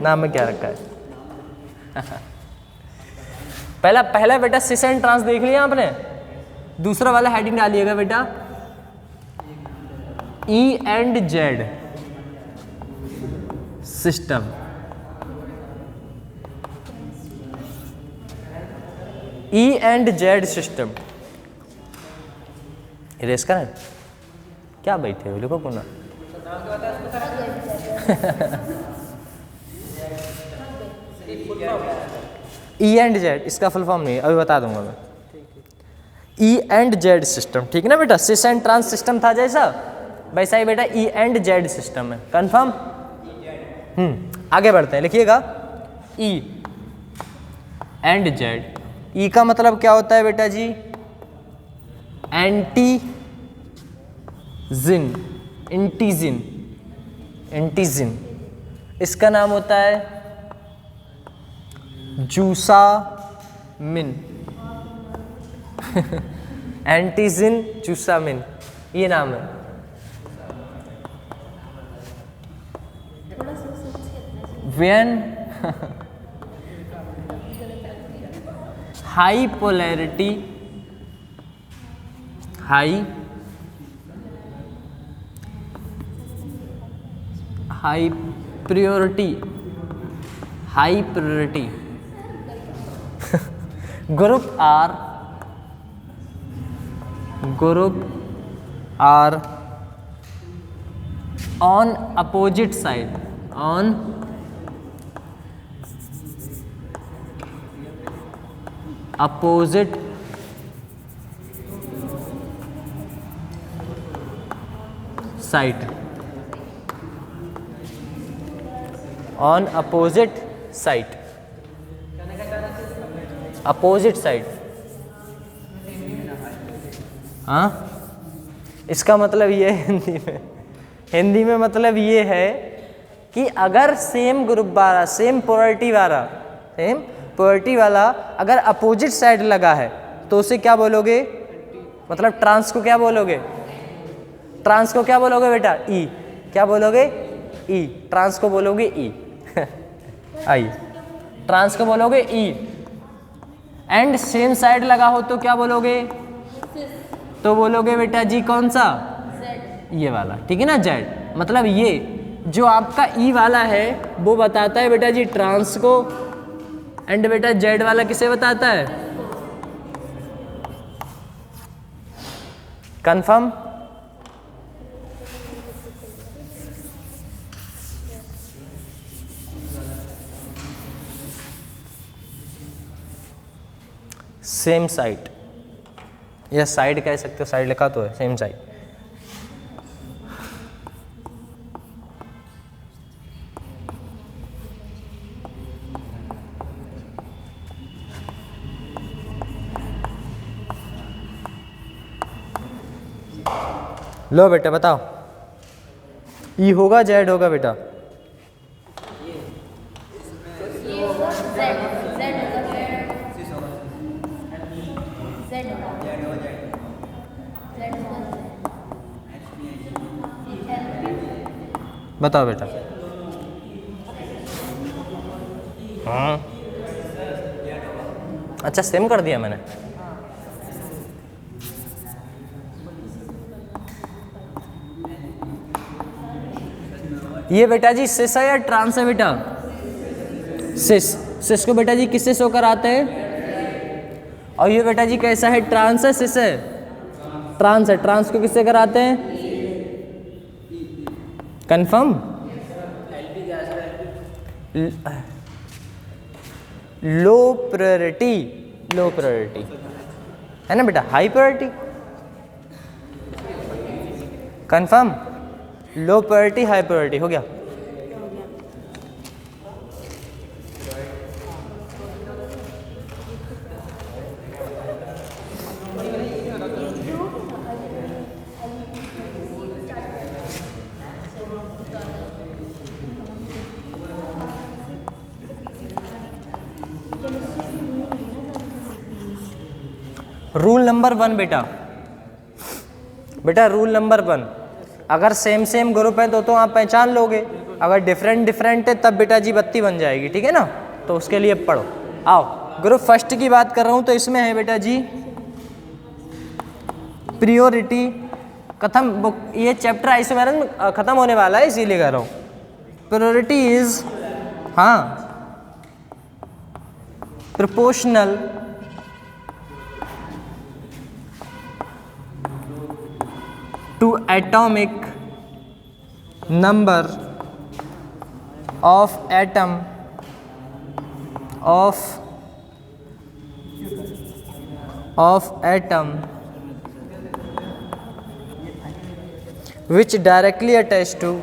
नाम में क्या रखा है? पहला बेटा सिस एंड ट्रांस देख लिया आपने, दूसरा वाला हेडिंग डालिएगा बेटा E and Z system. E and Z system, erase करें क्या बैठे हो, लिखो पुनः। E एंड Z, इसका फुल फॉर्म नहीं अभी बता दूंगा मैं। E एंड Z सिस्टम, ठीक है ना बेटा। सिस एंड ट्रांस सिस्टम था जैसा, वैसा ही बेटा E एंड Z सिस्टम है, कंफर्म। आगे बढ़ते हैं, लिखिएगा E एंड Z। E का मतलब क्या होता है बेटा जी, एंटीजिन। इसका नाम होता है जूसामिन। एंटीजिन जूसामिन, ये नाम है। when high polarity, high priority group are group are on opposite side, on opposite side, on opposite side, opposite side. हाँ, इसका मतलब ये है हिंदी में मतलब ये है कि अगर सेम ग्रुप वाला, सेम पोलैरिटी वाला अगर अपोजिट साइड लगा है तो उसे क्या बोलोगे? मतलब ट्रांस को क्या बोलोगे? ट्रांस को क्या बोलोगे बेटा? ई। क्या बोलोगे? ई। ट्रांस को बोलोगे ई। आइए, ट्रांस को बोलोगे ई। एंड सेम साइड लगा हो तो क्या बोलोगे? तो बोलोगे बेटा जी कौन सा? ये वाला, ठीक है ना, जेड। मतलब ये जो आपका ई वाला है वो बताता है बेटा जी ट्रांस को, एंड बेटा जेड वाला किसे बताता है? कंफर्म? सेम साइड, या साइड कह सकते हो, साइड लिखा तो है, सेम साइड। लो बेटा बताओ, ई होगा जेड होगा बेटा? बताओ बेटा। हाँ, अच्छा सेम कर दिया मैंने। ये बेटा जी सिस है या ट्रांस है बेटा? सिस। सिस को बेटा जी किससे शो कराते हैं? और ये बेटा जी कैसा है? ट्रांस है, सिस है? ट्रांस है। ट्रांस को किससे कराते हैं? Confirm? Low priority, low priority है ना बेटा? High priority? Confirm? Low priority, high priority हो गया? रूल नंबर 1 बेटा, बेटा रूल नंबर 1, अगर सेम सेम ग्रुप है तो आप पहचान लोगे, अगर डिफरेंट डिफरेंट है तब बेटा जी बत्ती बन जाएगी, ठीक है ना? तो उसके लिए पढ़ो। आओ, ग्रुप फर्स्ट की बात कर रहा हूँ तो इसमें है बेटा जी प्रियोरिटी। कथम बुक, ये चैप्टर आइसोमेरस में खत्म होने वाला है इसीलिए कह रहा हूँ। प्रियोरिटी इज, हाँ, proportional to atomic number of atom which directly attached to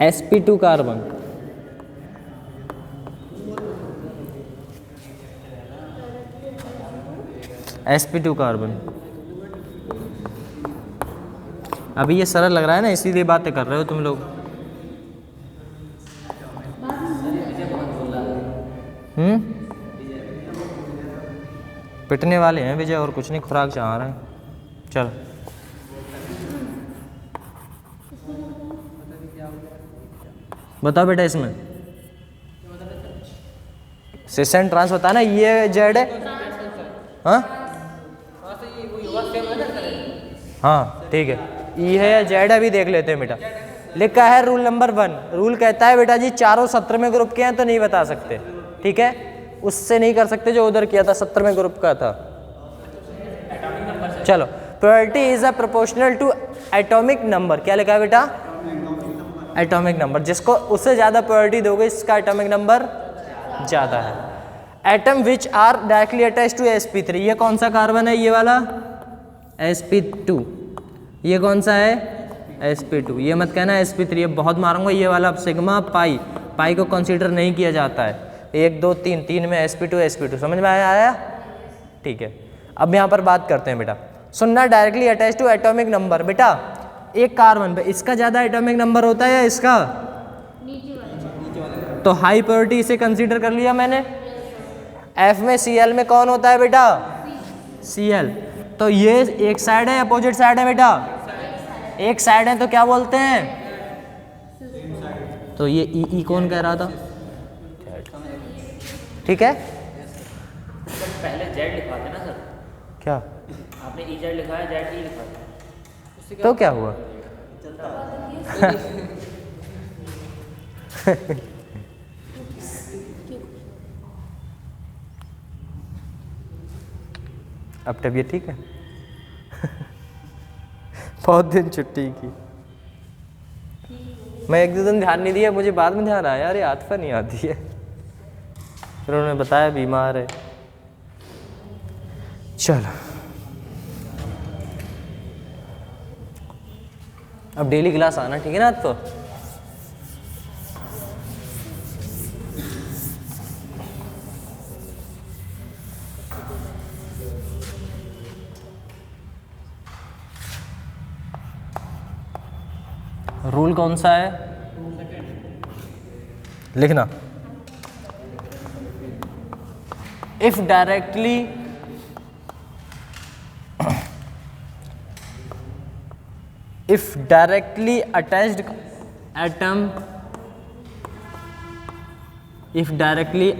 sp2 carbon. sp2 carbon. अभी ये सरल लग रहा है ना, इसीलिए बातें कर रहे हो तुम लोग। पिटने वाले हैं विजय, और कुछ नहीं, खुराक चाह रहे हैं। चल बताओ बेटा, इसमें सिस एंड ट्रांस होता है ना, ये जेड है। हाँ हाँ ठीक है, ई है या जेड है अभी देख लेते हैं बेटा। लिखा है रूल नंबर 1, रूल कहता है बेटा जी चारों 17वें ग्रुप के हैं तो नहीं बता सकते, ठीक है, उससे नहीं कर सकते जो उधर किया था 17वें ग्रुप का था। चलो, probability is a proportional to atomic number, क्या लिखा है बेटा? एटॉमिक नंबर, जिसको उससे ज़्यादा प्रोबेबिलिटी दोगे इसका एटॉमिक नंबर ज़्यादा है। Atom which are directly attach to sp3, ये कौन सा कार्बन है? ये वाला sp2, ये कौन सा है? sp2, ये मत कहना sp3, ये बहुत मारूंगा ये वाला। सिग्मा पाई, पाई को कंसीडर नहीं किया जाता है। 1 2 3, 3 में sp2 समझ में आया? ठीक है, अब यहाँ पर बात करते हैं बेटा, सुनना, directly attach to atomic number. बेटा एक कार्बन पे इसका ज़्यादा एटॉमिक नंबर होता है या इसका? तो हाई प्योरिटी इसे कंसीडर कर लिया मैंने। F में Cl में कौन होता है बेटा? Cl। तो ये एक साइड है, अपोजिट साइड है बेटा? एक साइड है, तो क्या बोलते हैं? तो ये ई कौन कह रहा था? ठीक है, पहले जेड लिखवाते ना सर, क्या आपने ई जेड लिखा है, जेड ई लिखा है, तो क्या हुआ? अब तबीयत ठीक है? बहुत दिन छुट्टी की, मैं 1 2 दिन ध्यान नहीं दिया, मुझे बाद में ध्यान आया यार ये आत्मा नहीं आती है, फिर उन्होंने बताया बीमार है। चलो, अब डेली क्लास आना, ठीक है ना? तो रूल कौन सा है लिखना? If directly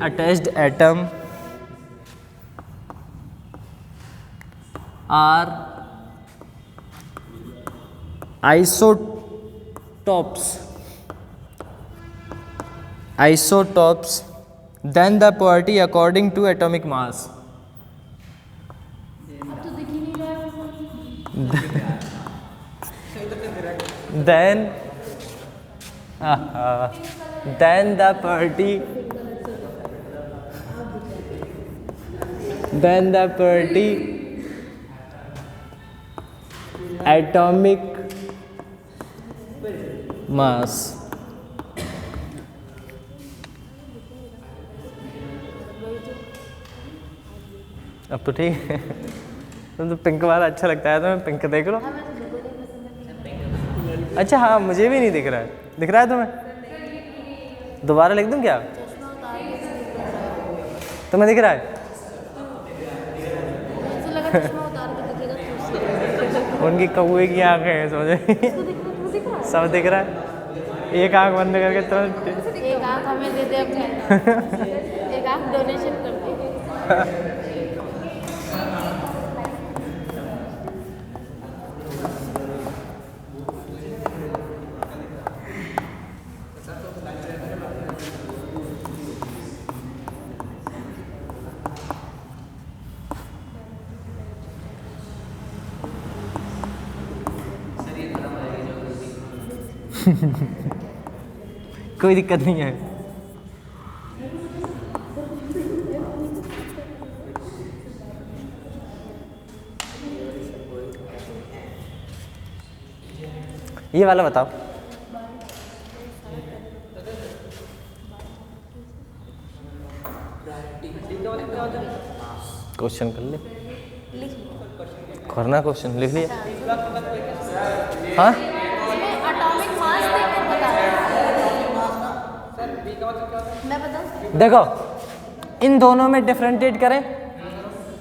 attached atom are isotopes then the probability according to atomic mass, अब तो दिख ही नहीं रहा है। then the probability atomic mass अब तो ठीक है। तुम तो पिंक वाला अच्छा लगता है, तुम्हें पिंक देख लो। अच्छा हाँ, मुझे भी नहीं दिख रहा है, दिख रहा है तुम्हें? दोबारा लिख दूं क्या? तुम्हें दिख रहा है? ऐसा लगा चश्मा उतार के दिखेगा तो उनकी कौवे की आंखें हैं, समझे? सब दिख रहा है, एक आंख बंद करके तुरंत। एक आंख हमें दे दे अपने, एक आंख डोनेशन कर दे। कोई दिक्कत नहीं है। ये वाला बताओ। क्वेश्चन कर ले, करना क्वेश्चन लिख लिया। हाँ एटॉमिक मास देकर बता मैं बताऊं? देखो, इन दोनों में डिफरेंशिएट करें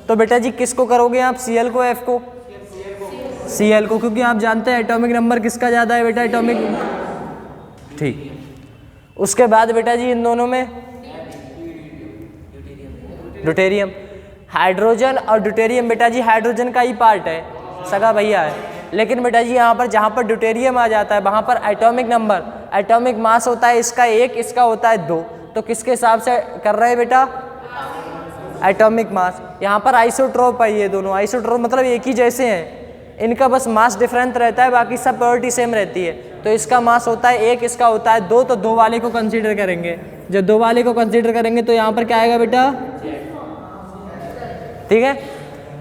तो बेटा जी किसको करोगे आप? Cl को, F को? Cl को, क्योंकि आप जानते हैं एटॉमिक नंबर किसका ज़्यादा है बेटा? एटॉमिक, ठीक। उसके बाद बेटा जी इन दोनों में ड्यूटेरियम, हाइड्रोजन और ड्यूटेरियम बेटा जी हाइड्रोजन का ही पार्ट है, सगा भैया है। लेकिन बेटा जी यहाँ पर जहाँ पर ड्यूटेरियम आ जाता है वहाँ पर एटॉमिक नंबर, एटॉमिक मास होता है इसका 1, इसका होता है 2, तो किसके हिसाब से कर रहे हैं बेटा? Atomic mass. यहाँ पर आइसोट्रोप है, ये दोनों आइसोट्रोप मतलब एक ही जैसे हैं, इनका बस मास डिफरेंट रहता है, बाकी सब प्योरिटी सेम रहती है। तो इसका मास होता है 1, इसका होता है 2, तो 2 वाले को कंसीडर करेंगे। जब 2 वाले को कंसीडर करेंगे तो यहाँ पर क्या आएगा बेटा? ठीक है,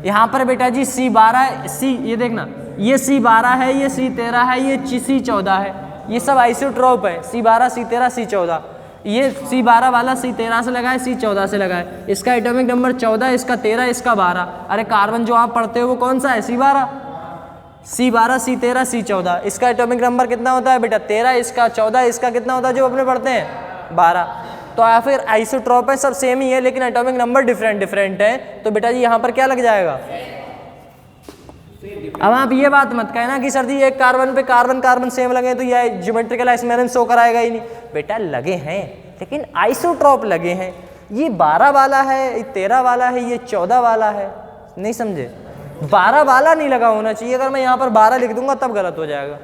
यहाँ पर बेटा जी C12 C, ये देखना, ये C12 है, ये C13 है, ये C14 है, ये सब आइसोट्रोप है। C12 C13 C14, ये C12 वाला C13 से लगा है, C14 से लगा है, इसका एटॉमिक नंबर 14, इसका 13, इसका 12। अरे कार्बन जो आप पढ़ते हो वो कौन सा है? C12 C13 C14, इसका एटॉमिक नंबर कितना होता है बेटा? 13, इसका 14, इसका कितना होता है जो अपने पढ़ते हैं? 12। तो या फिर आइसोट्रोप है, सब सेम ही है लेकिन एटॉमिक नंबर डिफरेंट है, तो बेटा जी यहाँ पर क्या लग जाएगा? अब आप ये बात मत कहना कि सर जी एक कार्बन पे कार्बन सेम लगे तो ये ज्योमेट्रिकल आइसोमेरिज्म शो कराएगा ही नहीं। बेटा लगे हैं लेकिन आइसोट्रोप लगे हैं, ये 12 वाला है, ये 13 वाला है, ये 14 वाला है, नहीं समझे? 12 वाला नहीं लगा होना चाहिए, अगर मैं यहाँ पर 12 लिख दूंगा तब गलत हो जाएगा।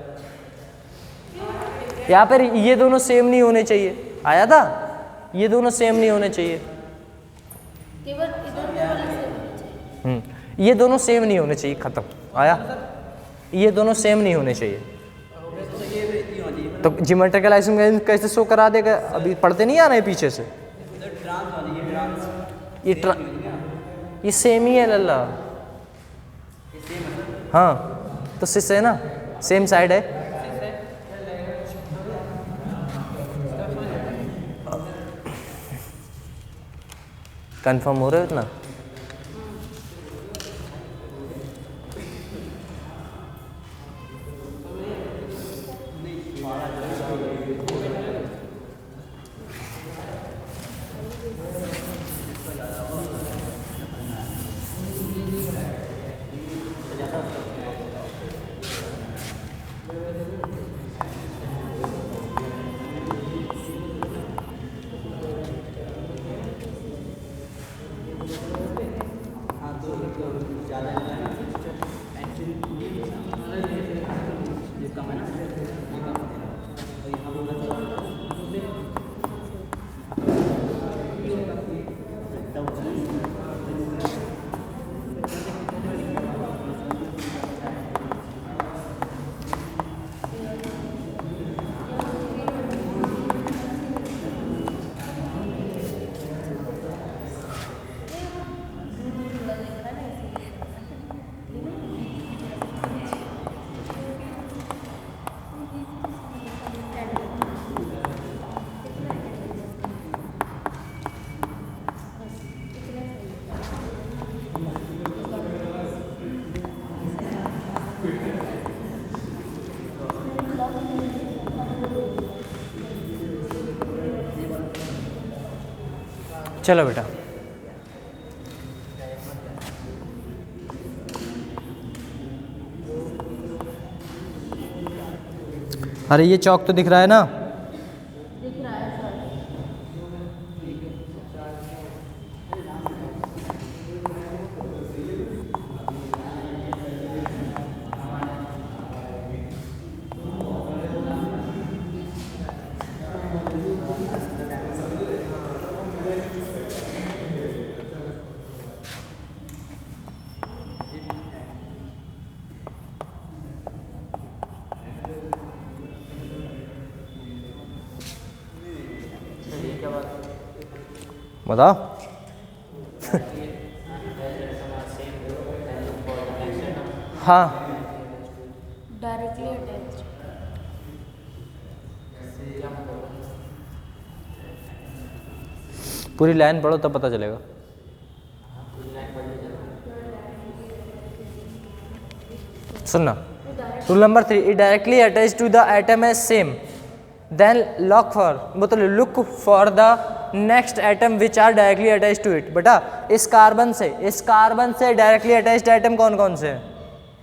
यहाँ पर ये दोनों सेम नहीं होने चाहिए, आया था? ये दोनों सेम नहीं होने चाहिए, केवल इधर के वाले से होना चाहिए। ये दोनों सेम नहीं होने चाहिए, खत्म। आया? ये दोनों सेम नहीं होने चाहिए। तो ज्योमेट्रिकल आइसोमेरिज्म कैसे शो करा देगा? अभी पढ़ते नहीं आ रहे पीछे से? ये सेम ही है लल्ला। हाँ तो सिस है ना, सेम साइड है। कंफर्म हो रहे हो इतना? चलो बेटा, अरे ये चौक तो दिख रहा है ना? दिख रहा है सर। बताओ। हाँ डायरेक्टली अटैच्ड। पूरी लाइन पढ़ो तब पता चलेगा। सुनना, rule number 3, it directly attach to the atom as same, then look for the next atom which are directly attach to it. बेटा इस कार्बन से डायरेक्टली अटैच्ड एटम कौन कौन से हैं?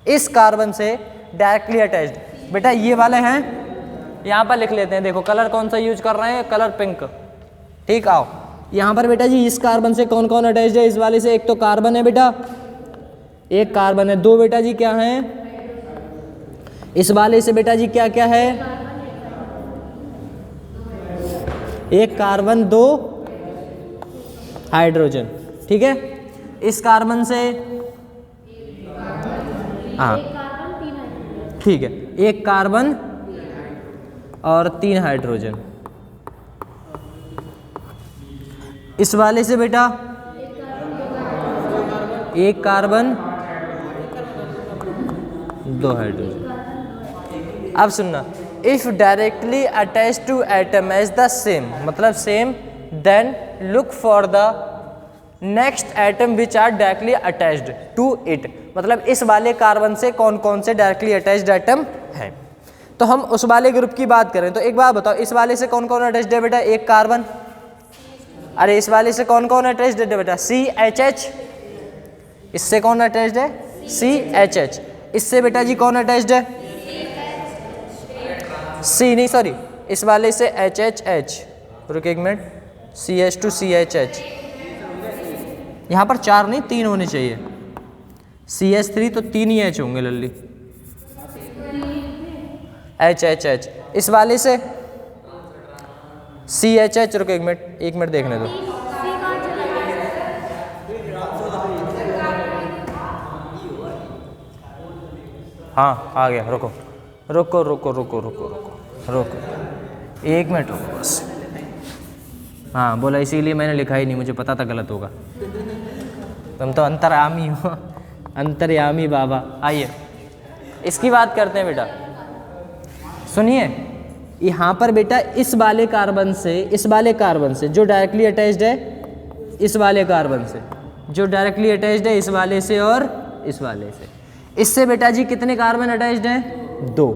इस कार्बन से डायरेक्टली अटैच्ड बेटा ये वाले हैं, यहाँ पर लिख लेते हैं। देखो कलर कौन सा यूज कर रहे हैं? Colour pink. ठीक, आओ यहाँ पर बेटा जी इस कार्बन से कौन कौन अटैच्ड है? इस वाले से एक तो कार्बन है बेटा, एक कार्बन है, दो बेटा जी क्या हैं? इस वाले से बेटा जी क्या क्या है? एक कार्बन, दो हाइड्रोजन, ठीक है। इस कार्बन से हाँ ठीक है, एक कार्बन और 3 हाइड्रोजन। इस वाले से बेटा एक कार्बन, 2 हाइड्रोजन। अब सुनना, if directly attach to atom as the same, मतलब same, then look for the next atom which are directly attached to it, मतलब इस वाले कार्बन से कौन कौन से डायरेक्टली अटैच्ड एटम है। तो हम उस वाले ग्रुप की बात करें तो एक बात बताओ, इस वाले से कौन कौन अटैच्ड है बेटा? एक कार्बन। अरे इस वाले से कौन कौन अटैच्ड है बेटा? CHH। इससे कौन अटैच्ड है? CHH। इससे बेटा जी कौन अटैच्ड है? C नहीं, सॉरी, इस वाले से HHH। रुकिए एक मिनट, CH to CHH, यहाँ पर 4 नहीं 3 होने चाहिए। CH3 तो 3 ही H होंगे लल्ली। HHH। इस वाले से CHH। रुको एक मिनट देखने दो। हाँ आ गया, रुको रुको रुको रुको रुको रुको रुको एक मिनट रुको बस। हाँ बोला, इसीलिए मैंने लिखा ही नहीं, मुझे पता था गलत होगा। तुम तो अंतर्यामी हो, अंतर्यामी बाबा। आइए इसकी बात करते हैं बेटा। सुनिए, यहाँ पर बेटा इस वाले कार्बन से जो डायरेक्टली अटैच्ड है, इस वाले कार्बन से जो डायरेक्टली अटैच्ड है, इस वाले से और इस वाले से, इससे बेटा जी कितने कार्बन अटैच्ड हैं? 2।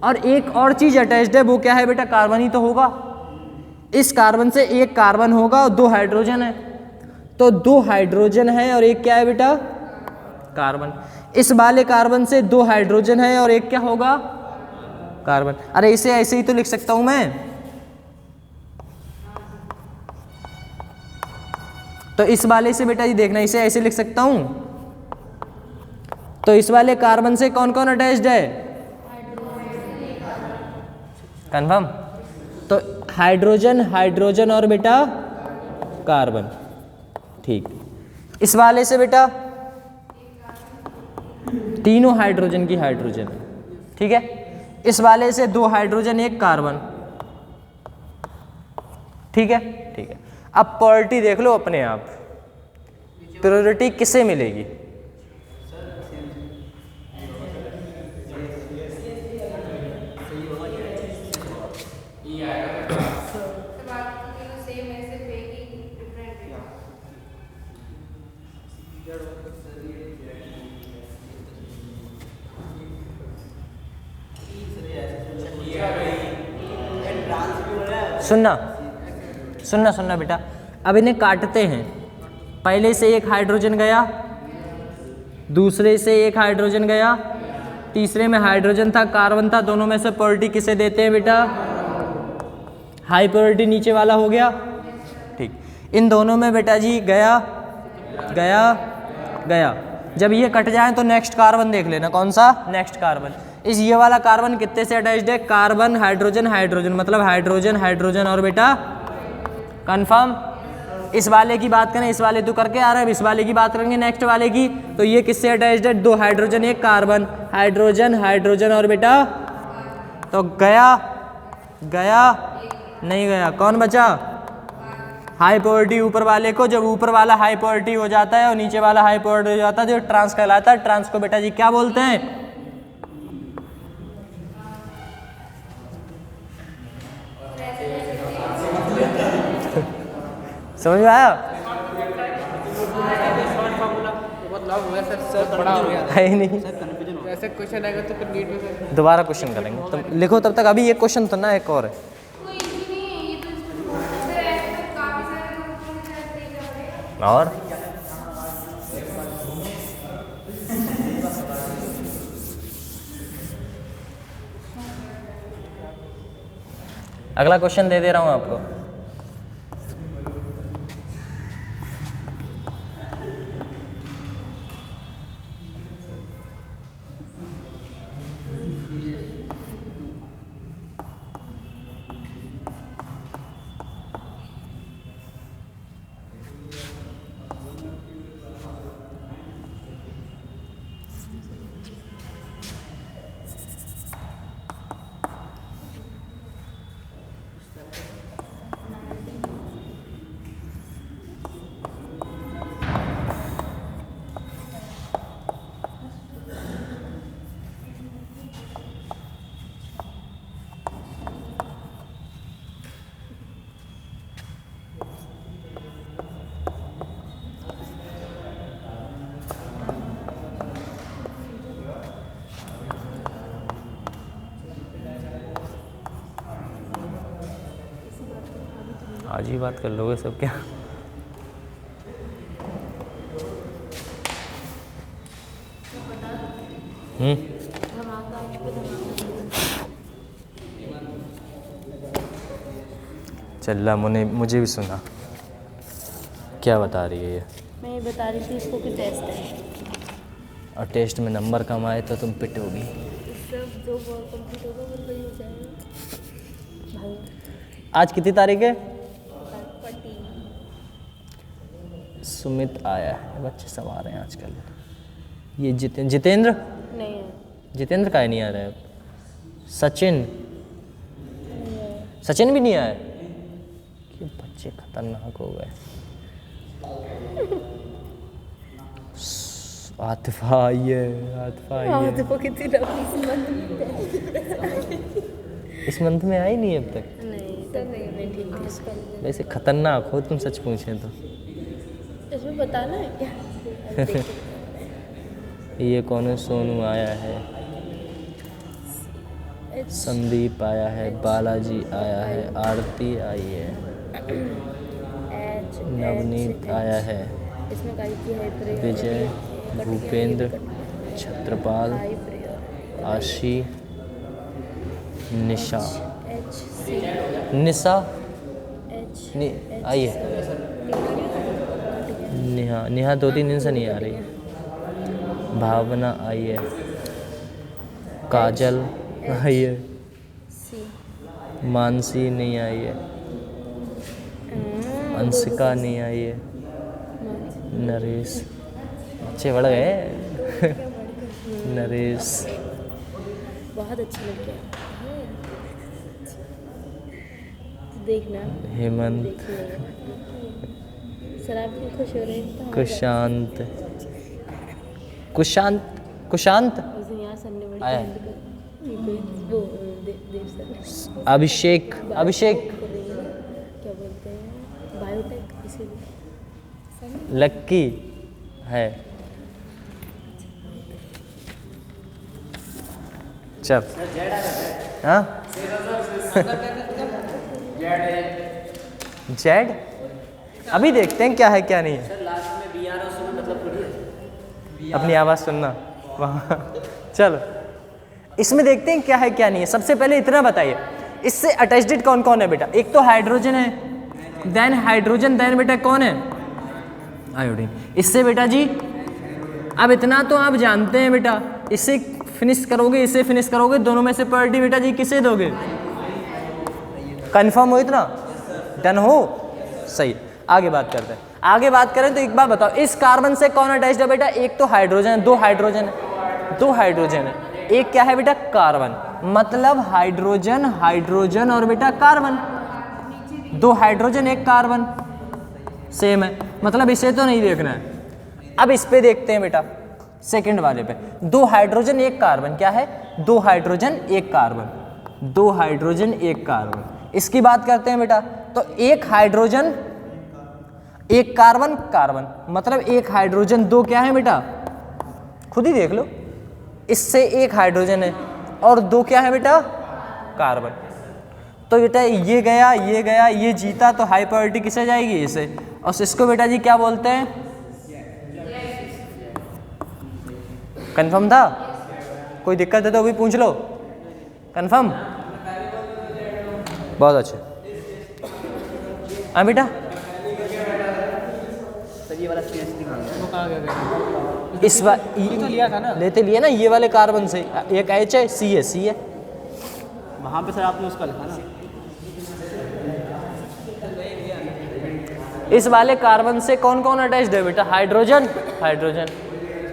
और एक और चीज अटैच्ड है, वो क्या है बेटा? कार्बन ही तो होगा। इस कार्बन से एक कार्बन होगा और 2 हाइड्रोजन है, तो 2 हाइड्रोजन है और एक क्या है बेटा? कार्बन। इस वाले कार्बन से 2 हाइड्रोजन है और एक क्या होगा? कार्बन। अरे इसे ऐसे ही तो लिख सकता हूं मैं। तो इस वाले से बेटा जी देखना, इसे ऐसे लिख सकता हूं। तो इस वाले कार्बन से कौन कौन अटैच्ड है? कंफर्म? तो हाइड्रोजन, हाइड्रोजन और बेटा कार्बन, ठीक। इस वाले से बेटा तीनों हाइड्रोजन की हाइड्रोजन, ठीक है। इस वाले से 2 हाइड्रोजन, 1 कार्बन, ठीक है, ठीक है। अब प्योरिटी देख लो अपने आप, प्योरिटी किसे मिलेगी? सुनना सुनना सुनना बेटा, अब इन्हें काटते हैं। पहले से एक हाइड्रोजन गया, दूसरे से एक हाइड्रोजन गया, तीसरे में हाइड्रोजन था, कार्बन था, दोनों में से प्योरिटी किसे देते हैं बेटा? हाई प्योरिटी नीचे वाला हो गया, ठीक। इन दोनों में बेटा जी गया गया गया। जब ये कट जाए तो नेक्स्ट कार्बन देख लेना, कौन सा? Next carbon. इस ये वाला कार्बन कितने से अटैच्ड है? कार्बन, हाइड्रोजन, हाइड्रोजन, मतलब हाइड्रोजन, हाइड्रोजन और बेटा कंफर्म। इस वाले की बात करें, इस वाले तो करके आ रहा है, इस वाले की बात करेंगे नेक्स्ट वाले की, तो ये किससे अटैच्ड है? 2 हाइड्रोजन, 1 कार्बन, हाइड्रोजन, हाइड्रोजन और बेटा, तो गया गया नहीं गया, कौन बचा? हाई प्योरिटी ऊपर वाले को। जब ऊपर वाला हाई प्योरिटी हो जाता है और नीचे वाला हाई प्योरिटी हो जाता है, जो ट्रांस कहलाता है। ट्रांस को बेटा जी क्या बोलते हैं? समझ में आया? है ही नहीं। दोबारा क्वेश्चन करेंगे, तो लिखो तब तक। अभी एक क्वेश्चन था ना, एक और है। और अगला क्वेश्चन दे दे रहा हूं आपको। आज ही बात कर लोगे सब क्या? चल रहा मुझे भी सुना। क्या बता रही है ये? मैं ये बता रही थी इसको कि टेस्ट है। और टेस्ट में नंबर कम आए तो तुम पिटोगी। सब 2 बार कंप्लीट होगा फिर वही हो जाएगा भाई। आज कितनी तारीख है? पट्टी सुमित आया है, बच्चे सब आ रहे हैं आजकल। ये जितेंद्र नहीं है। जितेंद्र का ही नहीं आ रहा है। सचिन सचिन भी नहीं आया। कि बच्चे खतरनाक हो गए। आतिफा आई है, आतिफा आई है। देखो कितनी लंबी इस मंथ में आई नहीं अब तक। नहीं तो नहीं ठीक है इसका। वैसे खतरनाक हो तुम, सच पूछें तो। इसमें बताना है क्या? ये कौन है? सोनू आया है, संदीप आया है, बालाजी आया है, आरती आई है, नवनीत आया है, इसमें गाई की है प्रेयर, विजय, भूपेंद्र, छत्रपाल, आशी, निशा निशा आई है। नेहा 2-3 दिन से नहीं आ रही है। भावना आई है, काजल आई है, मानसी नहीं आई है, अंशिका नहीं आई है, नरेश, अच्छे बढ़ गए। नरेश बहुत अच्छे लड़के हैं। देखना हेमंत, सर आप भी खुश हो रहे हैं? कुशांत कुशांत कुशांत उस दिन यार सर ने बड़ी आया। वो देव सर अभिषेक अभिषेक क्या बोलते हैं बायोटेक, इसीलिए लक्की है। चल हाँ जेड अभी देखते हैं क्या है क्या नहीं है। अपनी आवाज़ सुनना वहाँ। चलो इसमें देखते हैं क्या है क्या नहीं है। सबसे पहले इतना बताइए, इससे अटैच्ड कौन कौन है बेटा? एक तो हाइड्रोजन है, देन हाइड्रोजन, देन बेटा कौन है? आयोडीन। इससे बेटा जी अब इतना तो आप जानते हैं बेटा, इससे फिनिश करोगे, इससे फिनिश करोगे, दोनों में से प्रायोरिटी बेटा जी किसे दोगे? कंफर्म हो इतना? डन हो? सही। आगे बात करते हैं। आगे बात करें तो एक बात बताओ, इस कार्बन से कौन अटैच्ड है बेटा? एक तो हाइड्रोजन है, 2 हाइड्रोजन है, 2 हाइड्रोजन है, एक क्या है बेटा? कार्बन। मतलब हाइड्रोजन हाइड्रोजन और बेटा कार्बन, 2 हाइड्रोजन 1 कार्बन सेम है। मतलब इसे तो नहीं देखना है। अब इस पे देखते हैं बेटा, सेकंड वाले पे। 2 हाइड्रोजन 1 कार्बन क्या है? 2 हाइड्रोजन 1 कार्बन, 2 हाइड्रोजन 1 कार्बन। इसकी बात करते हैं बेटा, तो 1 हाइड्रोजन 1 कार्बन कार्बन, मतलब 1 हाइड्रोजन 2 क्या है बेटा? खुद ही देख लो, इससे 1 हाइड्रोजन है और 2 क्या है बेटा? कार्बन। तो बेटा ये गया ये गया, ये जीता, तो हाई प्रायोरिटी किसे जाएगी? इसे। और इसको बेटा जी क्या बोलते हैं? कंफर्म था? कोई दिक्कत है तो अभी पूछ लो। कंफर्म? बहुत अच्छे। हाँ बेटा ये वाला वो कहाँ गया? इस बार तो लिया था ना, लेते लिए ना ये वाले कार्बन से, एक एच है, सी है, सी है। वहाँ पे सर आपने उसका लिखा ना। इस वाले कार्बन से कौन कौन अटैच्ड है बेटा? हाइड्रोजन हाइड्रोजन,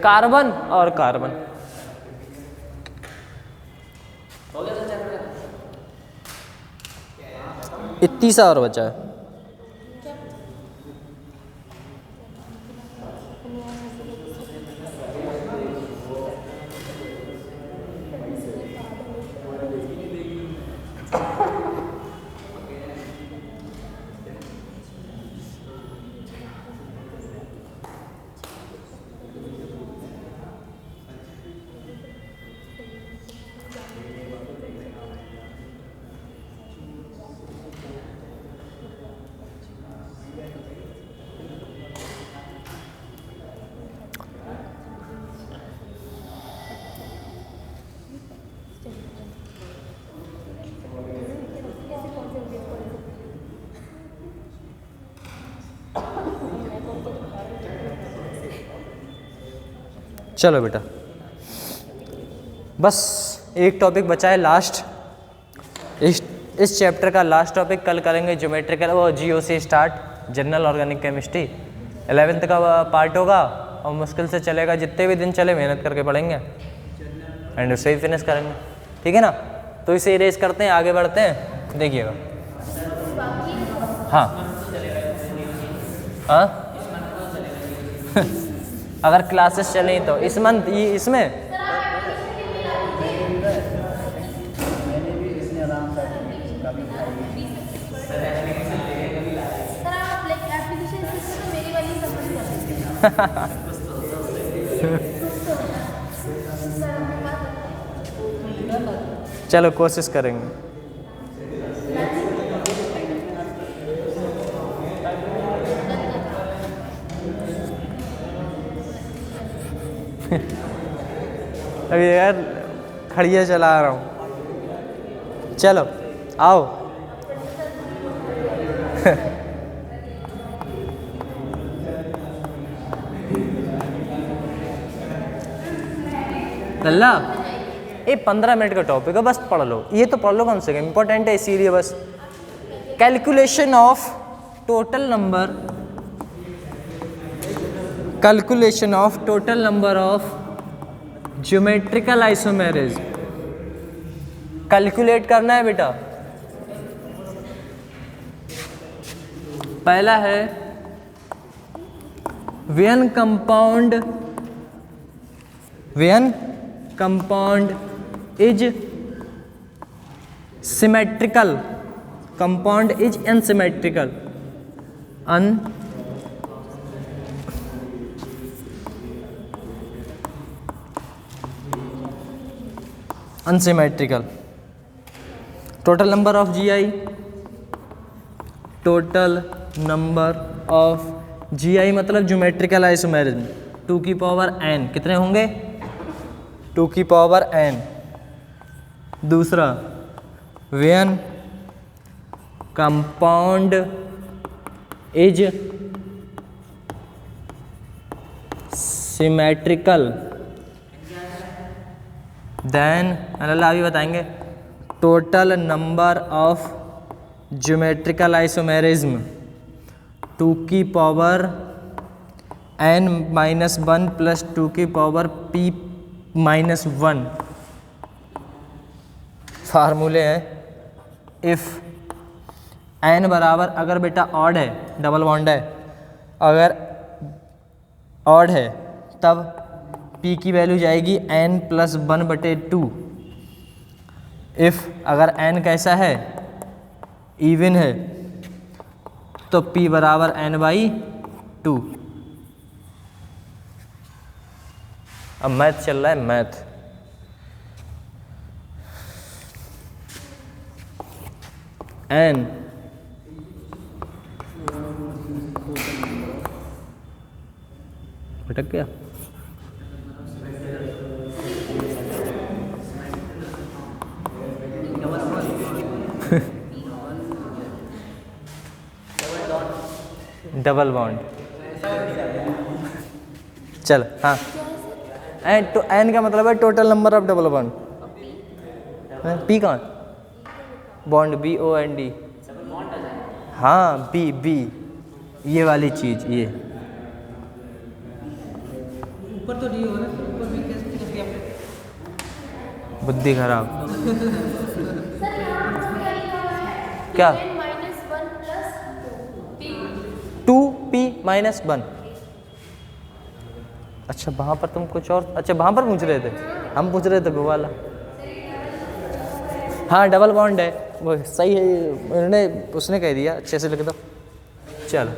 कार्बन और कार्बन। इतनी सा और बचा है। चलो बेटा, बस एक टॉपिक बचा है लास्ट। इस चैप्टर का लास्ट टॉपिक कल करेंगे, ज्योमेट्रिकल वो जीओ से start, general organic chemistry 11th का पार्ट होगा और मुश्किल से चलेगा, जितने भी दिन चले मेहनत करके पढ़ेंगे एंड उससे ही फिनिश करेंगे, ठीक है ना। तो इसे इरेज करते हैं, आगे बढ़ते हैं, देखिएगा। हाँ हाँ अगर क्लासेस चलें तो इस मंथ ये इसमें चलो कोशिश करेंगे। अभी यार खड़िया चला रहा हूँ, चलो आओ। लल्ला ये 15 मिनट का टॉपिक है, बस पढ़ लो, ये तो पढ़ लो कम से कम, इंपॉर्टेंट है इसीलिए बस। Calculation of total number, calculation of total number of geometrical isomerism. Calculate करना है बेटा। पहला है when compound is symmetrical, compound is unsymmetrical, unsymmetrical. Total number of GI, total number of GI मतलब ज्योमेट्रिकल आइसोमेरिज्म 2 की पावर n, कितने होंगे 2 की पावर n। दूसरा when compound is symmetrical then अल्लाह अभी बताएंगे total number of geometrical isomerism 2 की power n-1 plus 2 की पावर p-1। फार्मूले हैं इफ़ n बराबर, अगर बेटा ऑड है, डबल बॉन्ड है, अगर ऑड है तब p की वैल्यू जाएगी n+1/2। इफ़ अगर n कैसा है, इवन है, तो p बराबर n/2। अब मैथ चल रहा है, मैथ। n भटक गया। डबल बॉन्ड, चल हाँ। एन तो एन का मतलब है total number of double bond. P कहाँ, बॉन्ड BOND, हाँ बी ये वाली चीज, ये ऊपर तो डी हो रहा है, ऊपर भी कैसे बुद्धि खराब। क्या 2p-1। अच्छा वहाँ पर तुम कुछ और, अच्छा वहाँ पर पूछ रहे थे, हम पूछ रहे थे वो वाला। हाँ डबल बॉन्ड है, वो सही है, उन्होंने उसने कह दिया, अच्छे से लिख दो। चलो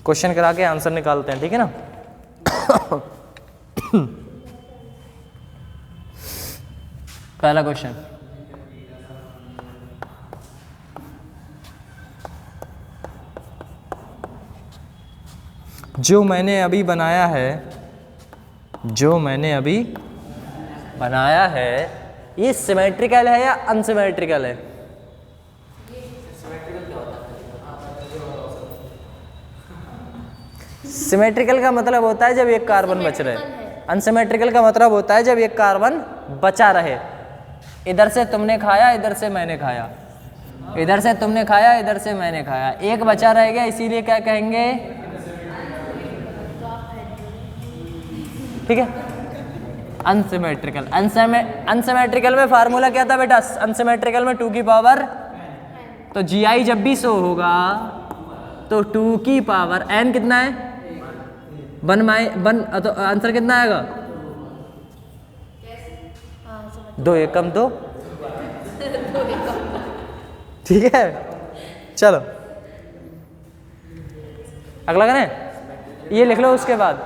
क्वेश्चन करा के आंसर निकालते हैं, ठीक है ना। पहला क्वेश्चन, जो मैंने अभी बनाया है, ये सिमेट्रिकल है या अनसिमेट्रिकल है? सिमेट्रिकल का मतलब होता है जब एक कार्बन बच रहे, अनसिमेट्रिकल का मतलब होता है जब एक कार्बन बचा रहे। इधर से तुमने खाया, इधर से मैंने खाया, इधर से तुमने खाया, इधर से मैंने खाया, एक बचा रह गया, इसीलिए क्या कहेंगे? ठीक है, अनसिमेट्रिकल। अनसिमेट्रिकल में फार्मूला क्या था बेटा? अनसिमेट्रिकल में 2 की पावर, तो GI जब भी शो होगा तो 2 की पावर n कितना है? 1 तो आंसर कितना आएगा? 2 एकम 2। ठीक है, चलो अगला करें। ये लिख लो, उसके बाद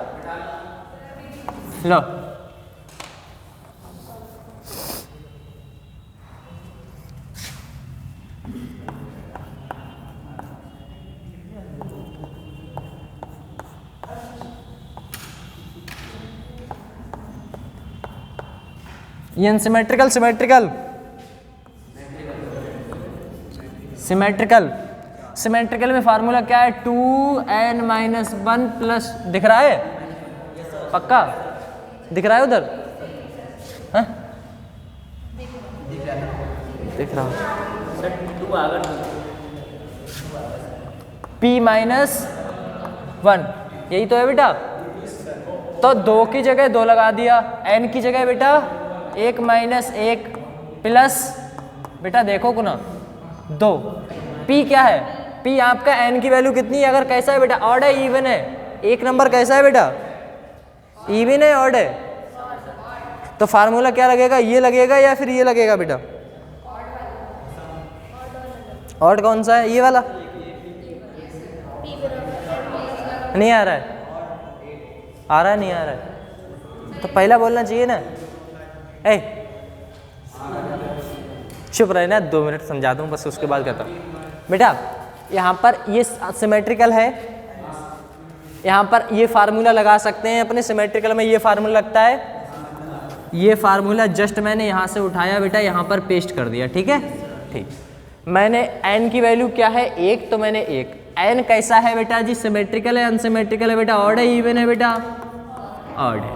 लो ये अनसिमेट्रिकल, सिमेट्रिकल, सिमेट्रिकल। सिमेट्रिकल में फार्मूला क्या है? 2n-1 प्लस, दिख रहा है? पक्का दिख रहा है उधर? हाँ दिख रहा सर 2 आगे p-1, यही तो है बेटा। तो 2 की जगह 2 लगा दिया, n की जगह बेटा 1-1 प्लस, बेटा देखो को ना 2। p क्या है? p आपका n की वैल्यू कितनी है? अगर कैसा है बेटा? ऑड है, इवन है? एक नंबर कैसा है बेटा? इवन है, ऑड है? तो फार्मूला क्या लगेगा? ये लगेगा या फिर ये लगेगा बेटा? ऑड कौन सा है? ये वाला नहीं आ रहा है, आ रहा है नहीं आ रहा है? तो पहला बोलना चाहिए ना। ए चुप रहे ना, 2 मिनट समझा दूँ बस, उसके बाद कहता हूँ। बेटा यहाँ पर ये सिमेट्रिकल है, यहाँ पर ये फार्मूला लगा सकते हैं अपने सिमेट्रिकल में। ये फार्मूला लगता है, ये फार्मूला जस्ट मैंने यहाँ से उठाया बेटा, यहाँ पर पेस्ट कर दिया। ठीक है, ठीक। मैंने n की वैल्यू क्या है? 1, तो मैंने 1। n कैसा है बेटा जी? सिमेट्रिकल है, अनसिमेट्रिकल है बेटा? ऑड है, इवन है बेटा? ऑड है।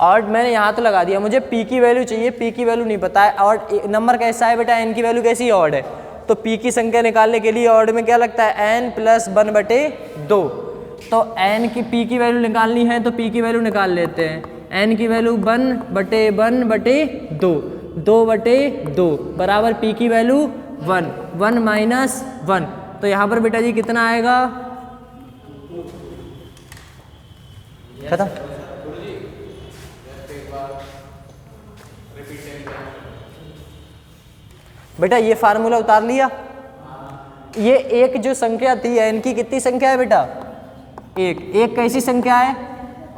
ऑड मैंने यहाँ तो लगा दिया, मुझे p की वैल्यू चाहिए, p की वैल्यू नहीं पता है। ऑड नंबर कैसा है बेटा? n की वैल्यू कैसी? ऑड है। तो p की संख्या निकालने के लिए ऑड में क्या लगता है? n + 1/2। तो n की p की वैल्यू निकालनी है तो p की वैल्यू निकाल लेते हैं। n की वैल्यू 1/1/2, 2/2 बराबर p की वैल्यू 1, 1 - 1। तो यहाँ पर बेटा जी कितना आएगा? खत्म। बेटा ये फार्मूला उतार लिया। ये एक जो संख्या थी n की, कितनी संख्या है बेटा? 1 कैसी संख्या है?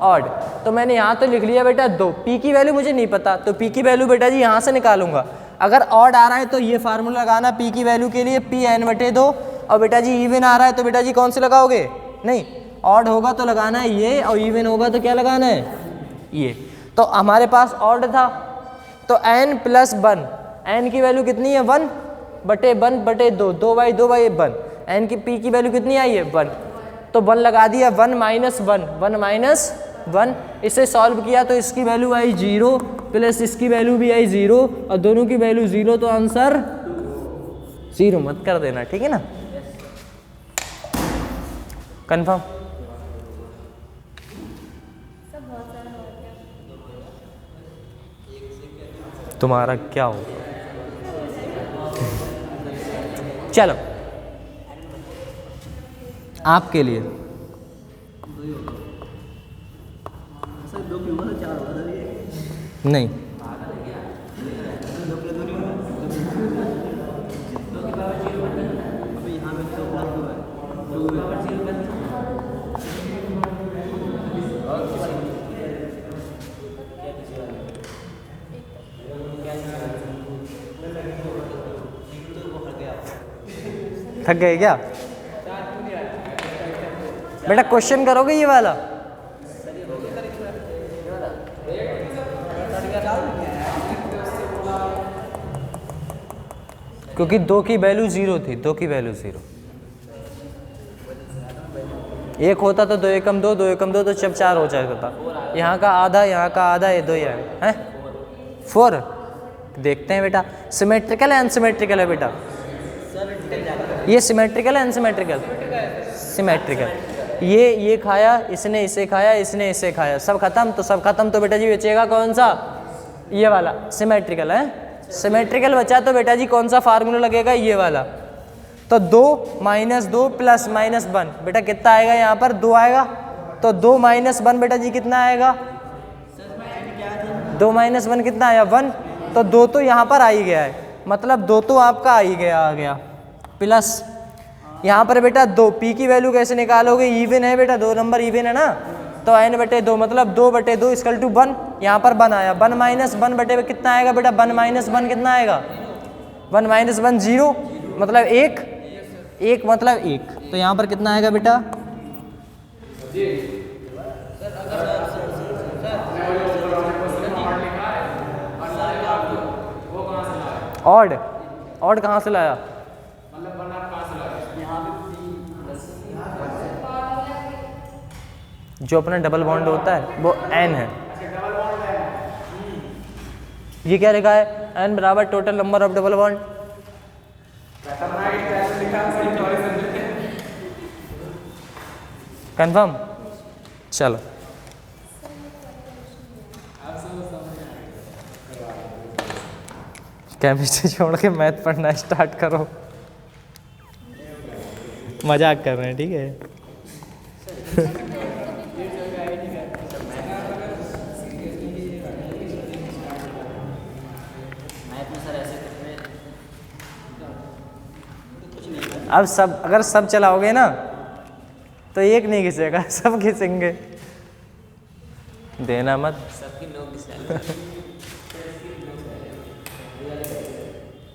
ऑड। तो मैंने यहाँ तो लिख लिया बेटा 2। p की वैल्यू मुझे नहीं पता, तो p की वैल्यू बेटा जी यहाँ से निकालूंगा। अगर ऑड आ रहा है तो ये फार्मूला लगाना p की वैल्यू के लिए, p(n/2)। और बेटा जी इवन आ रहा है तो बेटा जी कौन से लगाओगे? नहीं, ऑड होगा तो लगाना है ये, और इवन होगा तो क्या लगाना है? ये। तो हमारे पास ऑड था, तो n + 1, n की वैल्यू कितनी है? 1/1/2, 2/2/1। n की p की वैल्यू कितनी आई है? 1। तो 1 लगा दिया, 1 - 1 इसे सॉल्व किया तो इसकी वैल्यू आई 0 प्लस इसकी वैल्यू भी आई 0, और दोनों की वैल्यू 0, तो आंसर 0 मत कर देना, ठीक है ना? कंफर्म? तुम्हारा क्या होगा? चलो आपके लिए नहीं, थक गए क्या बेटा? क्वेश्चन करोगे ये वाला? क्योंकि 2 की वैल्यू 0 थी, 2 की वैल्यू 0। एक होता तो 2 एकम 2, 2 एकम 2 तो जब 4 हो जाता था। यहाँ का आधा, यहाँ का आधा, ये 2 ही है 4। देखते हैं बेटा, सिमेट्रिकल है अनसिमेट्रिकल है बेटा? ये सिमेट्रिकल है अनसिमेट्रिकल? सिमेट्रिकल। ये खाया, इसने इसे खाया, इसने इसे खाया, सब खत्म। तो सब खत्म तो बेटा जी बचेगा कौन सा? ये वाला सिमेट्रिकल है। सिमेट्रिकल बचा तो बेटा जी कौन सा फार्मूला लगेगा? ये वाला। तो 2 - 2 + -1 बेटा कितना आएगा? यहाँ पर 2 आएगा। तो 2 - 1 बेटा जी कितना आएगा? 2 - 1 कितना आया? 1। तो 2 तो यहाँ पर आ ही गया है, मतलब 2 तो आपका आ ही गया, आ गया। प्लस यहाँ पर बेटा 2, पी की वैल्यू कैसे निकालोगे? इवन है बेटा, 2 नंबर इवन है ना, तो n/2 मतलब 2/2 = 1। यहाँ पर 1 आया। 1 - 1 कितना आएगा बेटा? 1 - 1 कितना आएगा? 1 - 1 0 मतलब 1, 1 मतलब 1। तो यहाँ पर कितना आएगा बेटा? ऑड। ऑड कहाँ से लाया? जो अपना डबल बॉन्ड होता है वो n है। ये क्या लिखा है? n बराबर total number of double bond. Confirm? चलो केमिस्ट्री छोड़ के मैथ पढ़ना स्टार्ट करो। मजाक कर रहे हैं, ठीक है। अब सब, अगर सब चलाओगे ना तो एक नहीं घिसेगा, सब घिसेंगे। देना मत। सबके लोग